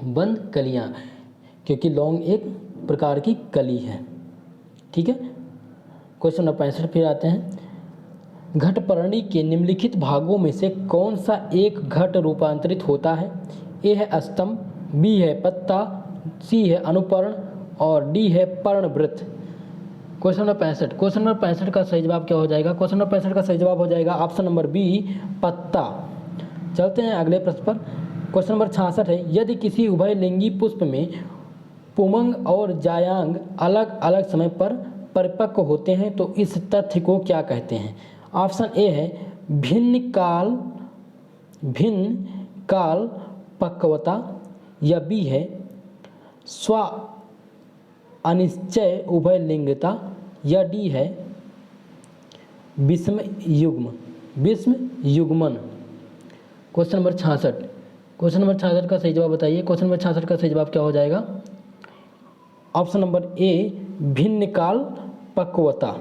बंद कलियां, क्योंकि लौंग एक प्रकार की कली है। ठीक है। क्वेश्चन नंबर 65 फिर आते हैं, घटपर्णी के निम्नलिखित भागों में से कौन सा एक घट रूपांतरित होता है? ए है स्तंभ, बी है पत्ता, सी है अनुपर्ण और डी है पर्णवृत्त। क्वेश्चन नंबर 65 का सही जवाब क्या हो जाएगा? क्वेश्चन नंबर 65 का सही जवाब हो जाएगा ऑप्शन नंबर बी, पत्ता। चलते हैं अगले प्रश्न पर। क्वेश्चन नंबर 66 है, यदि किसी उभयलिंगी पुष्प में पुमंग और जायांग अलग अलग समय पर परिपक्व होते हैं तो इस तथ्य को क्या कहते हैं? ऑप्शन ए है भिन्न काल पक्वता, या बी है स्व अनिश्चय उभयलिंगता, या डी है विषम युग्मन। क्वेश्चन नंबर 66 का सही जवाब बताइए। क्वेश्चन नंबर 66 का सही जवाब क्या हो जाएगा? ऑप्शन नंबर ए, भिन्न काल पक्वता।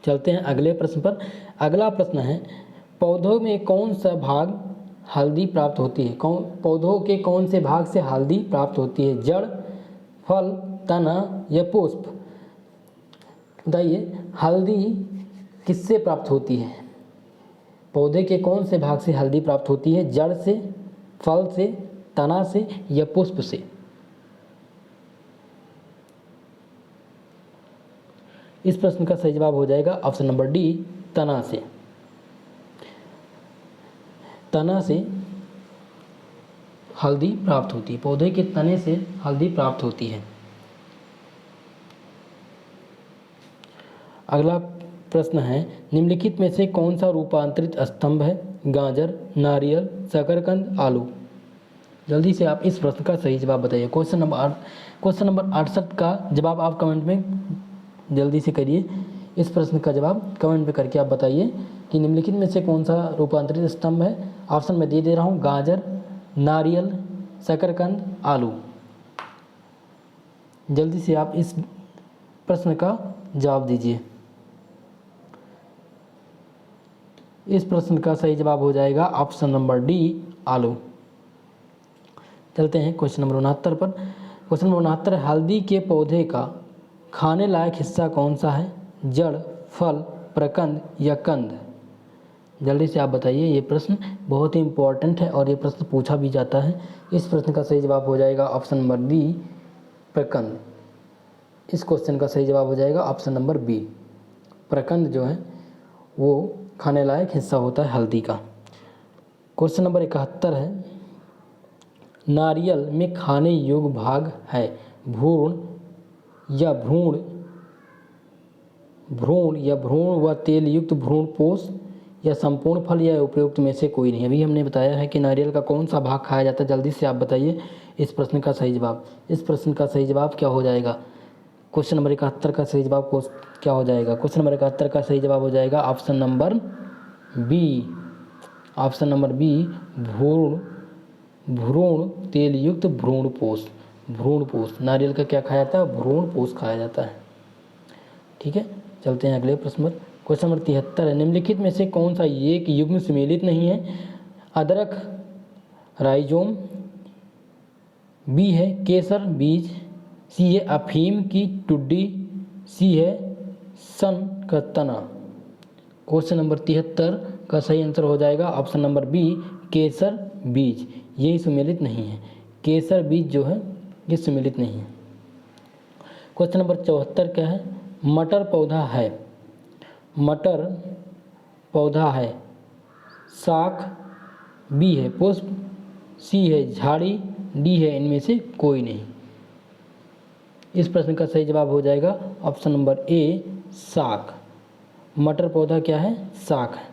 चलते हैं अगले प्रश्न पर। अगला प्रश्न है, पौधों में कौन सा भाग हल्दी प्राप्त होती है? पौधों के कौन से भाग से हल्दी प्राप्त होती है? जड़, फल, तना या पुष्प। बताइए, हल्दी किससे प्राप्त होती है? पौधे के कौन से भाग से हल्दी प्राप्त होती है? जड़ से, फल से, तना से या पुष्प से। इस प्रश्न का सही जवाब हो जाएगा ऑप्शन नंबर डी, तना से। तना से हल्दी प्राप्त होती है, पौधे के तने से हल्दी प्राप्त होती है। अगला प्रश्न है, निम्नलिखित में से कौन सा रूपांतरित स्तंभ है? गाजर, नारियल, शकरकंद, आलू। जल्दी से आप इस प्रश्न का सही जवाब बताइए। क्वेश्चन नंबर 68 का जवाब आप कमेंट में जल्दी से करिए। इस प्रश्न का जवाब कमेंट में करके आप बताइए कि निम्नलिखित में से कौन सा रूपांतरित स्तंभ है। ऑप्शन में दे रहा हूँ, गाजर, नारियल, शकरकंद, आलू। जल्दी से आप इस प्रश्न का जवाब दीजिए। इस प्रश्न का सही जवाब हो जाएगा ऑप्शन नंबर डी, आलू। चलते हैं क्वेश्चन नंबर 69 पर। क्वेश्चन नंबर 69 है, हल्दी के पौधे का खाने लायक हिस्सा कौन सा है? जड़, फल, प्रकंद या कंद? जल्दी से आप बताइए। ये प्रश्न बहुत ही इंपॉर्टेंट है और ये प्रश्न पूछा भी जाता है। इस प्रश्न का सही जवाब हो जाएगा ऑप्शन नंबर डी, प्रकंद। इस क्वेश्चन का सही जवाब हो जाएगा ऑप्शन नंबर बी। प्रकंद जो है वो खाने लायक हिस्सा होता है हल्दी का। क्वेश्चन नंबर 71 है, नारियल में खाने योग्य भाग है? भ्रूण या भ्रूण व तेल युक्त भ्रूणपोष या संपूर्ण फल या उपयुक्त में से कोई नहीं। अभी हमने बताया है कि नारियल का कौन सा भाग खाया जाता है। जल्दी से आप बताइए इस प्रश्न का सही जवाब। इस प्रश्न का सही जवाब क्या हो जाएगा? क्वेश्चन नंबर 71 का सही जवाब क्या हो जाएगा? क्वेश्चन नंबर 71 का सही जवाब हो जाएगा option number B. Option number B, भ्रूण तेल युक्त भ्रूणपोष। नारियल का क्या खाया जाता है? भ्रूणपोष खाया जाता है। ठीक है, चलते हैं अगले प्रश्न पर। क्वेश्चन नंबर 73 है, निम्नलिखित में से कौन सा एक युग्म सम्मिलित नहीं है? अदरक राइजोम, बी है केसर बीज, सी है अफीम की टुड्डी, सी है सन का तना। क्वेश्चन नंबर 73 का सही आंसर हो जाएगा ऑप्शन नंबर बी, केसर बीज। ये सम्मिलित नहीं है। केसर बीज जो है ये सम्मिलित नहीं है। क्वेश्चन नंबर 74 क्या है? मटर पौधा है, शाख, बी है पुष्प, सी है झाड़ी, डी है इनमें से कोई नहीं। इस प्रश्न का सही जवाब हो जाएगा ऑप्शन नंबर ए, शाख। मटर पौधा क्या है? शाख है।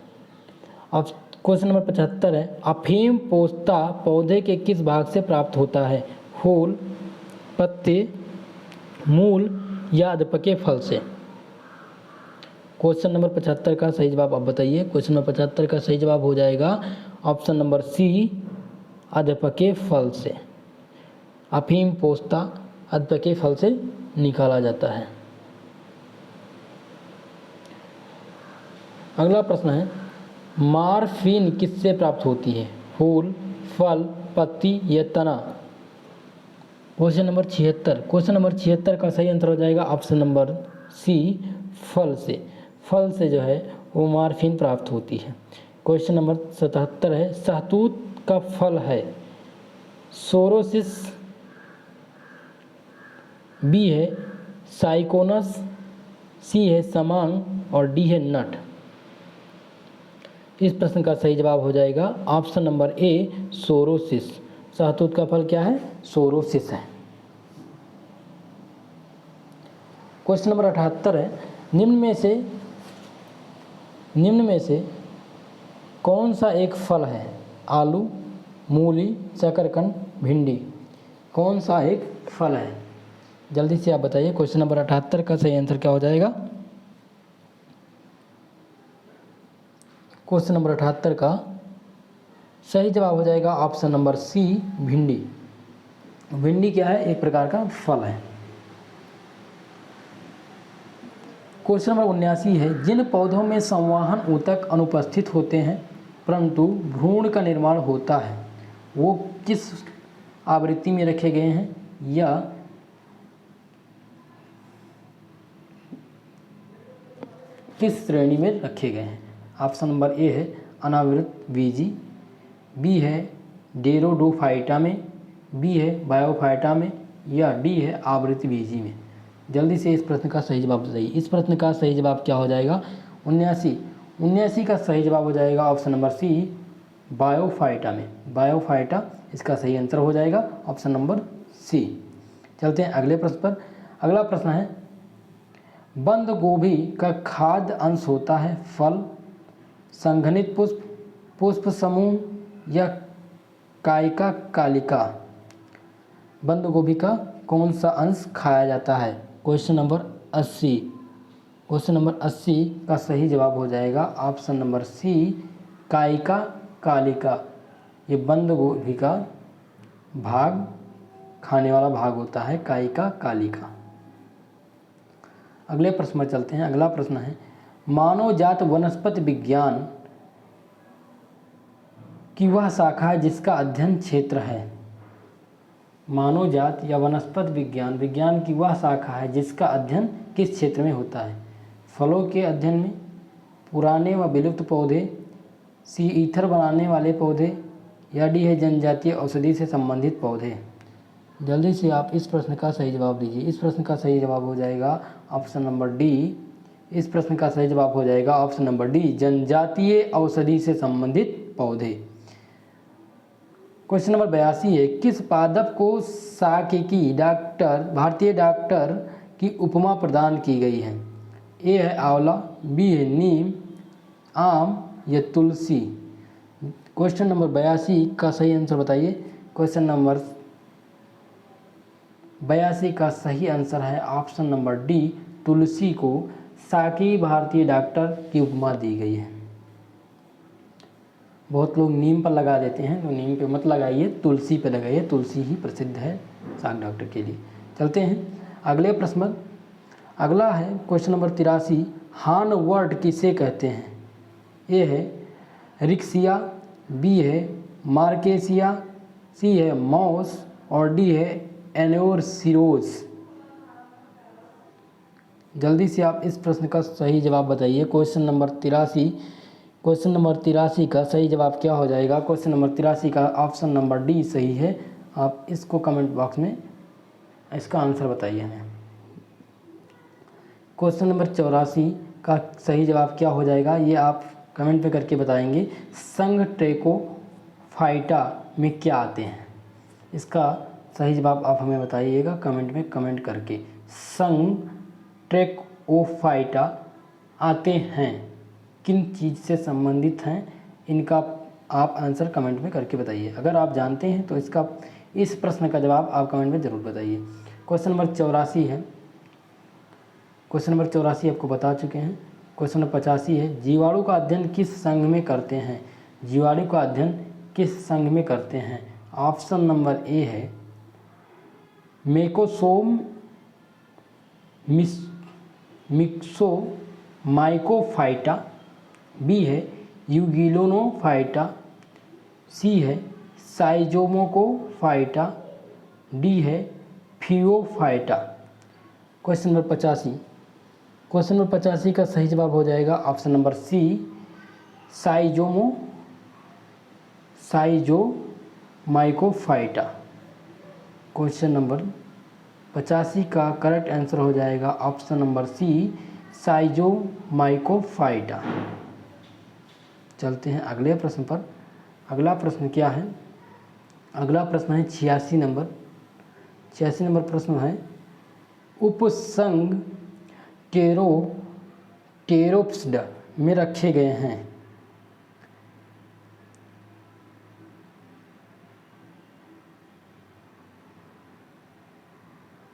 अब क्वेश्चन नंबर 75 है, अफीम पोस्ता पौधे के किस भाग से प्राप्त होता है? फूल, पत्ते, मूल या अधपके फल से? क्वेश्चन नंबर 75 का सही जवाब आप बताइए। क्वेश्चन नंबर 75 का सही जवाब हो जाएगा ऑप्शन नंबर सी, अधपके फल से। अफीम पोस्ता अधपके फल से निकाला जाता है। अगला प्रश्न है, मॉर्फिन किससे प्राप्त होती है? फूल, फल, पत्ती या तना? Question number 76। क्वेश्चन नंबर 76 का सही आंसर हो जाएगा ऑप्शन नंबर सी, फल से। फल से जो है वो मॉर्फिन प्राप्त होती है। क्वेश्चन नंबर 77 है, शहतूत का फल है? सोरोसिस, बी है साइकोनस, सी है समांग और डी है नट। इस प्रश्न का सही जवाब हो जाएगा ऑप्शन नंबर ए, सोरोसिस। शहतूत का फल क्या है? सोरोसिस है। क्वेश्चन नंबर 78 है, निम्न में से कौन सा एक फल है? आलू, मूली, शकरकंद, भिंडी? कौन सा एक फल है? जल्दी से आप बताइए। क्वेश्चन नंबर 78 का सही आंसर क्या हो जाएगा? क्वेश्चन नंबर 78 का सही जवाब हो जाएगा ऑप्शन नंबर सी, भिंडी। भिंडी क्या है? एक प्रकार का फल है। क्वेश्चन नंबर 79 है, जिन पौधों में संवहन ऊतक अनुपस्थित होते हैं परंतु भ्रूण का निर्माण होता है वो किस आवृत्ति में रखे गए हैं या किस श्रेणी में रखे गए हैं? ऑप्शन नंबर ए है अनावृत बीजी, बी है डेरोडोफाइटा में, बी है बायोफाइटा में या डी है आवृत बीजी में? जल्दी से इस प्रश्न का सही जवाब बताइए। इस प्रश्न का सही जवाब क्या हो जाएगा? 79 का सही जवाब हो जाएगा ऑप्शन नंबर सी, बायोफाइटा में। बायोफाइटा इसका सही आंसर हो जाएगा ऑप्शन नंबर सी। चलते हैं अगले प्रश्न पर। अगला प्रश्न है, बंद गोभी का खाद्य अंश होता है फल, संघनित पुष्प, पुष्प समूह या कायिका कालिका? बंद गोभी का कौन सा अंश खाया जाता है? Question number 80। क्वेश्चन नंबर 80 का सही जवाब हो जाएगा ऑप्शन नंबर सी, कायिका कालिका। ये बंद गोभी का भाग खाने वाला भाग होता है कायिका कालिका। अगले प्रश्न पर चलते हैं। अगला प्रश्न है, मानव जात वनस्पति विज्ञान की वह शाखा है जिसका अध्ययन क्षेत्र है मानव जात या वनस्पति विज्ञान विज्ञान की वह शाखा है जिसका अध्ययन किस क्षेत्र में होता है? फलों के अध्ययन में, पुराने व विलुप्त पौधे, सी ईथर बनाने वाले पौधे, या डी है जनजातीय औषधि से संबंधित पौधे। जल्दी से आप इस प्रश्न का सही जवाब दीजिए। इस प्रश्न का सही जवाब हो जाएगा ऑप्शन नंबर डी। इस प्रश्न का सही जवाब हो जाएगा ऑप्शन नंबर डी, जनजातीय औषधि से संबंधित पौधे। क्वेश्चन नंबर 82 है, किस पादप को सांख्यिकी भारतीय डॉक्टर की उपमा प्रदान की गई है? ए है आंवला, बी है नीम, आम या तुलसी। क्वेश्चन नंबर 82 का सही आंसर बताइए। क्वेश्चन नंबर 82 का सही आंसर है ऑप्शन नंबर डी, तुलसी को सांख्यिकी भारतीय डॉक्टर की उपमा दी गई है। बहुत लोग नीम पर लगा देते हैं, तो नीम पे मत लगाइए, तुलसी पे लगाइए, तुलसी ही प्रसिद्ध है सांख्यिकी डॉक्टर के लिए। चलते हैं अगले प्रश्न पर। अगला है क्वेश्चन नंबर 83, हार्न वर्ड किसे कहते हैं? ए है रिक्सिया, बी है मार्केसिया, सी है मॉस और डी है एनोरसिरोज। जल्दी से आप इस प्रश्न का सही जवाब बताइए। क्वेश्चन नंबर 83 का सही जवाब क्या हो जाएगा? क्वेश्चन नंबर 83 का ऑप्शन नंबर डी सही है। आप इसको कमेंट बॉक्स में इसका आंसर बताइए हमें। क्वेश्चन नंबर 84 का सही जवाब क्या हो जाएगा, ये आप कमेंट पे करके बताएंगे। संघ ट्रैकोफाइटा में क्या आते हैं? इसका सही जवाब आप हमें बताइएगा कमेंट में कमेंट करके। संघ ट्रैकोफाइटा आते हैं, किन चीज़ से संबंधित हैं, इनका आप आंसर कमेंट में करके बताइए। अगर आप जानते हैं तो इस प्रश्न का जवाब आप कमेंट में ज़रूर बताइए। क्वेश्चन नंबर 84 है। क्वेश्चन नंबर 84 आपको बता चुके हैं। क्वेश्चन नंबर 85 है, जीवाणु का अध्ययन किस संघ में करते हैं? जीवाणु का अध्ययन किस संघ में करते हैं? ऑप्शन नंबर ए है मेकोसोम मिक्सोमाइकोफाइटा, बी है यूगिलोनोफाइटा, सी है साइजोमोकोफाइटा, डी है phaeophyta. Question number 85। Question number 85 का सही जवाब हो जाएगा option number C, schizomycophyta. Question number 85 का करेक्ट आंसर हो जाएगा ऑप्शन नंबर सी, साइजोमाइकोफाइटा। चलते हैं अगले प्रश्न पर। अगला प्रश्न क्या है? अगला प्रश्न है 86 नंबर। 86 नंबर प्रश्न है, उपसंघ टेरोप्सिड में रखे गए हैं।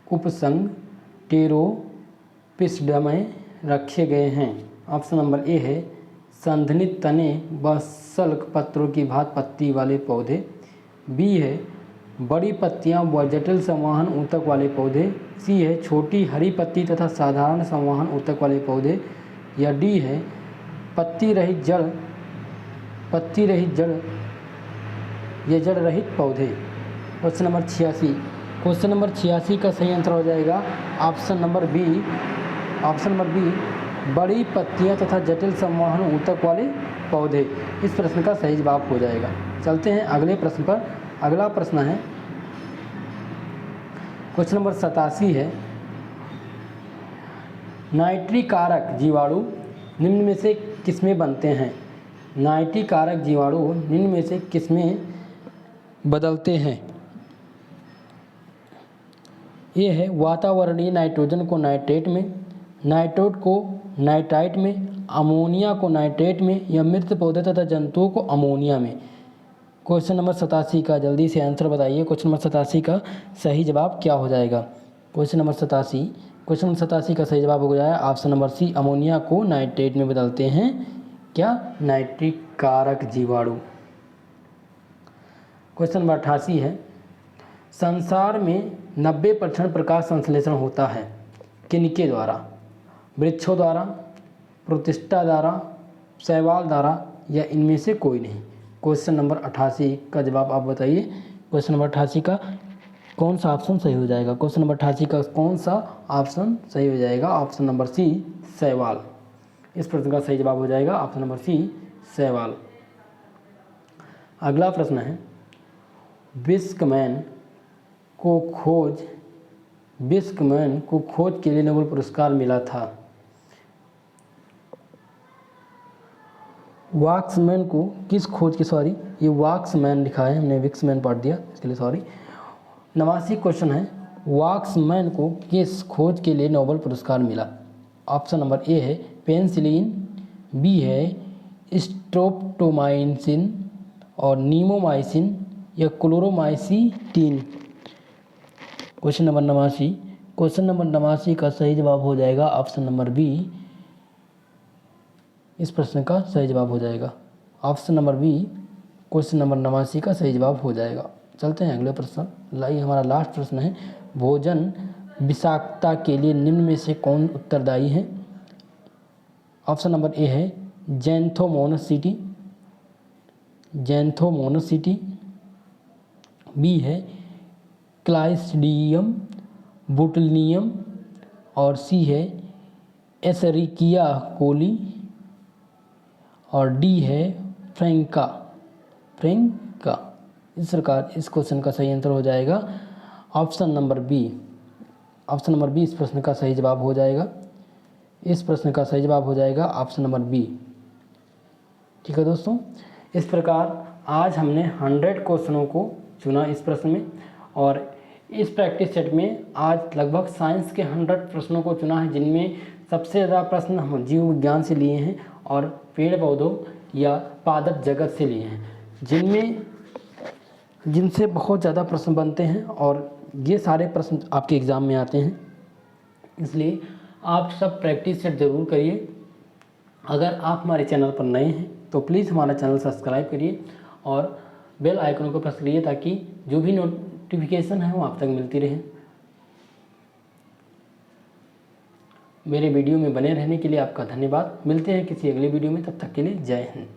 उपसंघ टेरोप्सिड में रखे गए हैं। ऑप्शन नंबर ए है संघनित तने व सल्क पत्रों की भात पत्ती वाले पौधे, बी है बड़ी पत्तियां व जटिल संवहन ऊतक वाले पौधे, सी है छोटी हरी पत्ती तथा साधारण संवहन ऊतक वाले पौधे, या डी है पत्ती रहित जड़ या जड़ रहित पौधे। Question number 86। क्वेश्चन नंबर 86 का सही आंसर हो जाएगा ऑप्शन नंबर बी, बड़ी पत्तियां तथा जटिल संवहन ऊतक वाले पौधे। इस प्रश्न का सही जवाब हो जाएगा। चलते हैं अगले प्रश्न पर। अगला प्रश्न है क्वेश्चन नंबर 87 है, नाइट्रिक कारक जीवाणु निम्न में से किसमें बनते हैं? नाइट्रिक कारक जीवाणु निम्न में से किसमें बदलते हैं? ये है वातावरणीय नाइट्रोजन को नाइट्रेट में, नाइट्रोट को नाइट्राइट में, अमोनिया को नाइट्रेट में, या मृत पौधे तथा जंतुओं को अमोनिया में। क्वेश्चन नंबर 87 का जल्दी से आंसर बताइए। क्वेश्चन नंबर 87 का सही जवाब क्या हो जाएगा? क्वेश्चन नंबर 87 का सही जवाब हो जाएगा ऑप्शन नंबर सी, अमोनिया को नाइट्रेट में बदलते हैं क्या? नाइट्रिक कारक जीवाणु। क्वेश्चन नंबर 88 है, संसार में 90% प्रकाश संश्लेषण होता है किनके द्वारा? वृक्षों द्वारा, प्रोटिस्टा द्वारा, शैवाल द्वारा, या इनमें से कोई नहीं। क्वेश्चन नंबर 88 का जवाब आप बताइए। क्वेश्चन नंबर 88 का कौन सा ऑप्शन सही हो जाएगा? क्वेश्चन नंबर 88 का कौन सा ऑप्शन सही हो जाएगा? ऑप्शन नंबर सी, शैवाल। इस प्रश्न का सही जवाब हो जाएगा ऑप्शन नंबर सी, शैवाल। अगला प्रश्न है, विस्कमैन को खोज के लिए नोबेल पुरस्कार मिला था। वाक्समैन को किस खोज की, सॉरी ये वाक्समैन लिखा है, हमने विक्समैन पढ़ दिया, इसके लिए सॉरी। 89 क्वेश्चन है, वाक्समैन को किस खोज के लिए नोबेल पुरस्कार मिला? ऑप्शन नंबर ए है पेनिसिलिन, बी है स्ट्रेप्टोमाइसिन और नीमोमाइसिन या क्लोरोमाइसीटीन। क्वेश्चन नंबर 89 का सही जवाब हो जाएगा ऑप्शन नंबर बी। इस प्रश्न का सही जवाब हो जाएगा option number B. Question number 89 का सही जवाब हो जाएगा। चलते हैं अगले प्रश्न। हमारा लास्ट प्रश्न है, भोजन विषाक्तता के लिए निम्न में से कौन उत्तरदायी है? ऑप्शन नंबर ए है जैंथोमोनासिटी, बी है क्लाइस्ट्रीडियम बोटुलिनियम और सी है एशेरिकिया कोली और डी है फ्रैंका। इस क्वेश्चन का सही आंसर हो जाएगा ऑप्शन नंबर बी। इस प्रश्न का सही जवाब हो जाएगा। इस प्रश्न का सही जवाब हो जाएगा ऑप्शन नंबर बी। ठीक है दोस्तों, इस प्रकार आज हमने 100 क्वेश्चनों को चुना इस प्रश्न में, और इस प्रैक्टिस सेट में आज लगभग साइंस के 100 प्रश्नों को चुना है, जिनमें सबसे ज़्यादा प्रश्न हम जीव विज्ञान से लिए हैं और पेड़ पौधों या पादप जगत से लिए हैं, जिनसे बहुत ज़्यादा प्रश्न बनते हैं और ये सारे प्रश्न आपके एग्ज़ाम में आते हैं। इसलिए आप सब प्रैक्टिस सेट ज़रूर करिए। अगर आप हमारे चैनल पर नए हैं तो प्लीज़ हमारा चैनल सब्सक्राइब करिए और बेल आइकन को प्रेस करिए, ताकि जो भी नोटिफिकेशन है वो आप तक मिलती रहे। मेरे वीडियो में बने रहने के लिए आपका धन्यवाद। मिलते हैं किसी अगले वीडियो में, तब तक के लिए जय हिंद।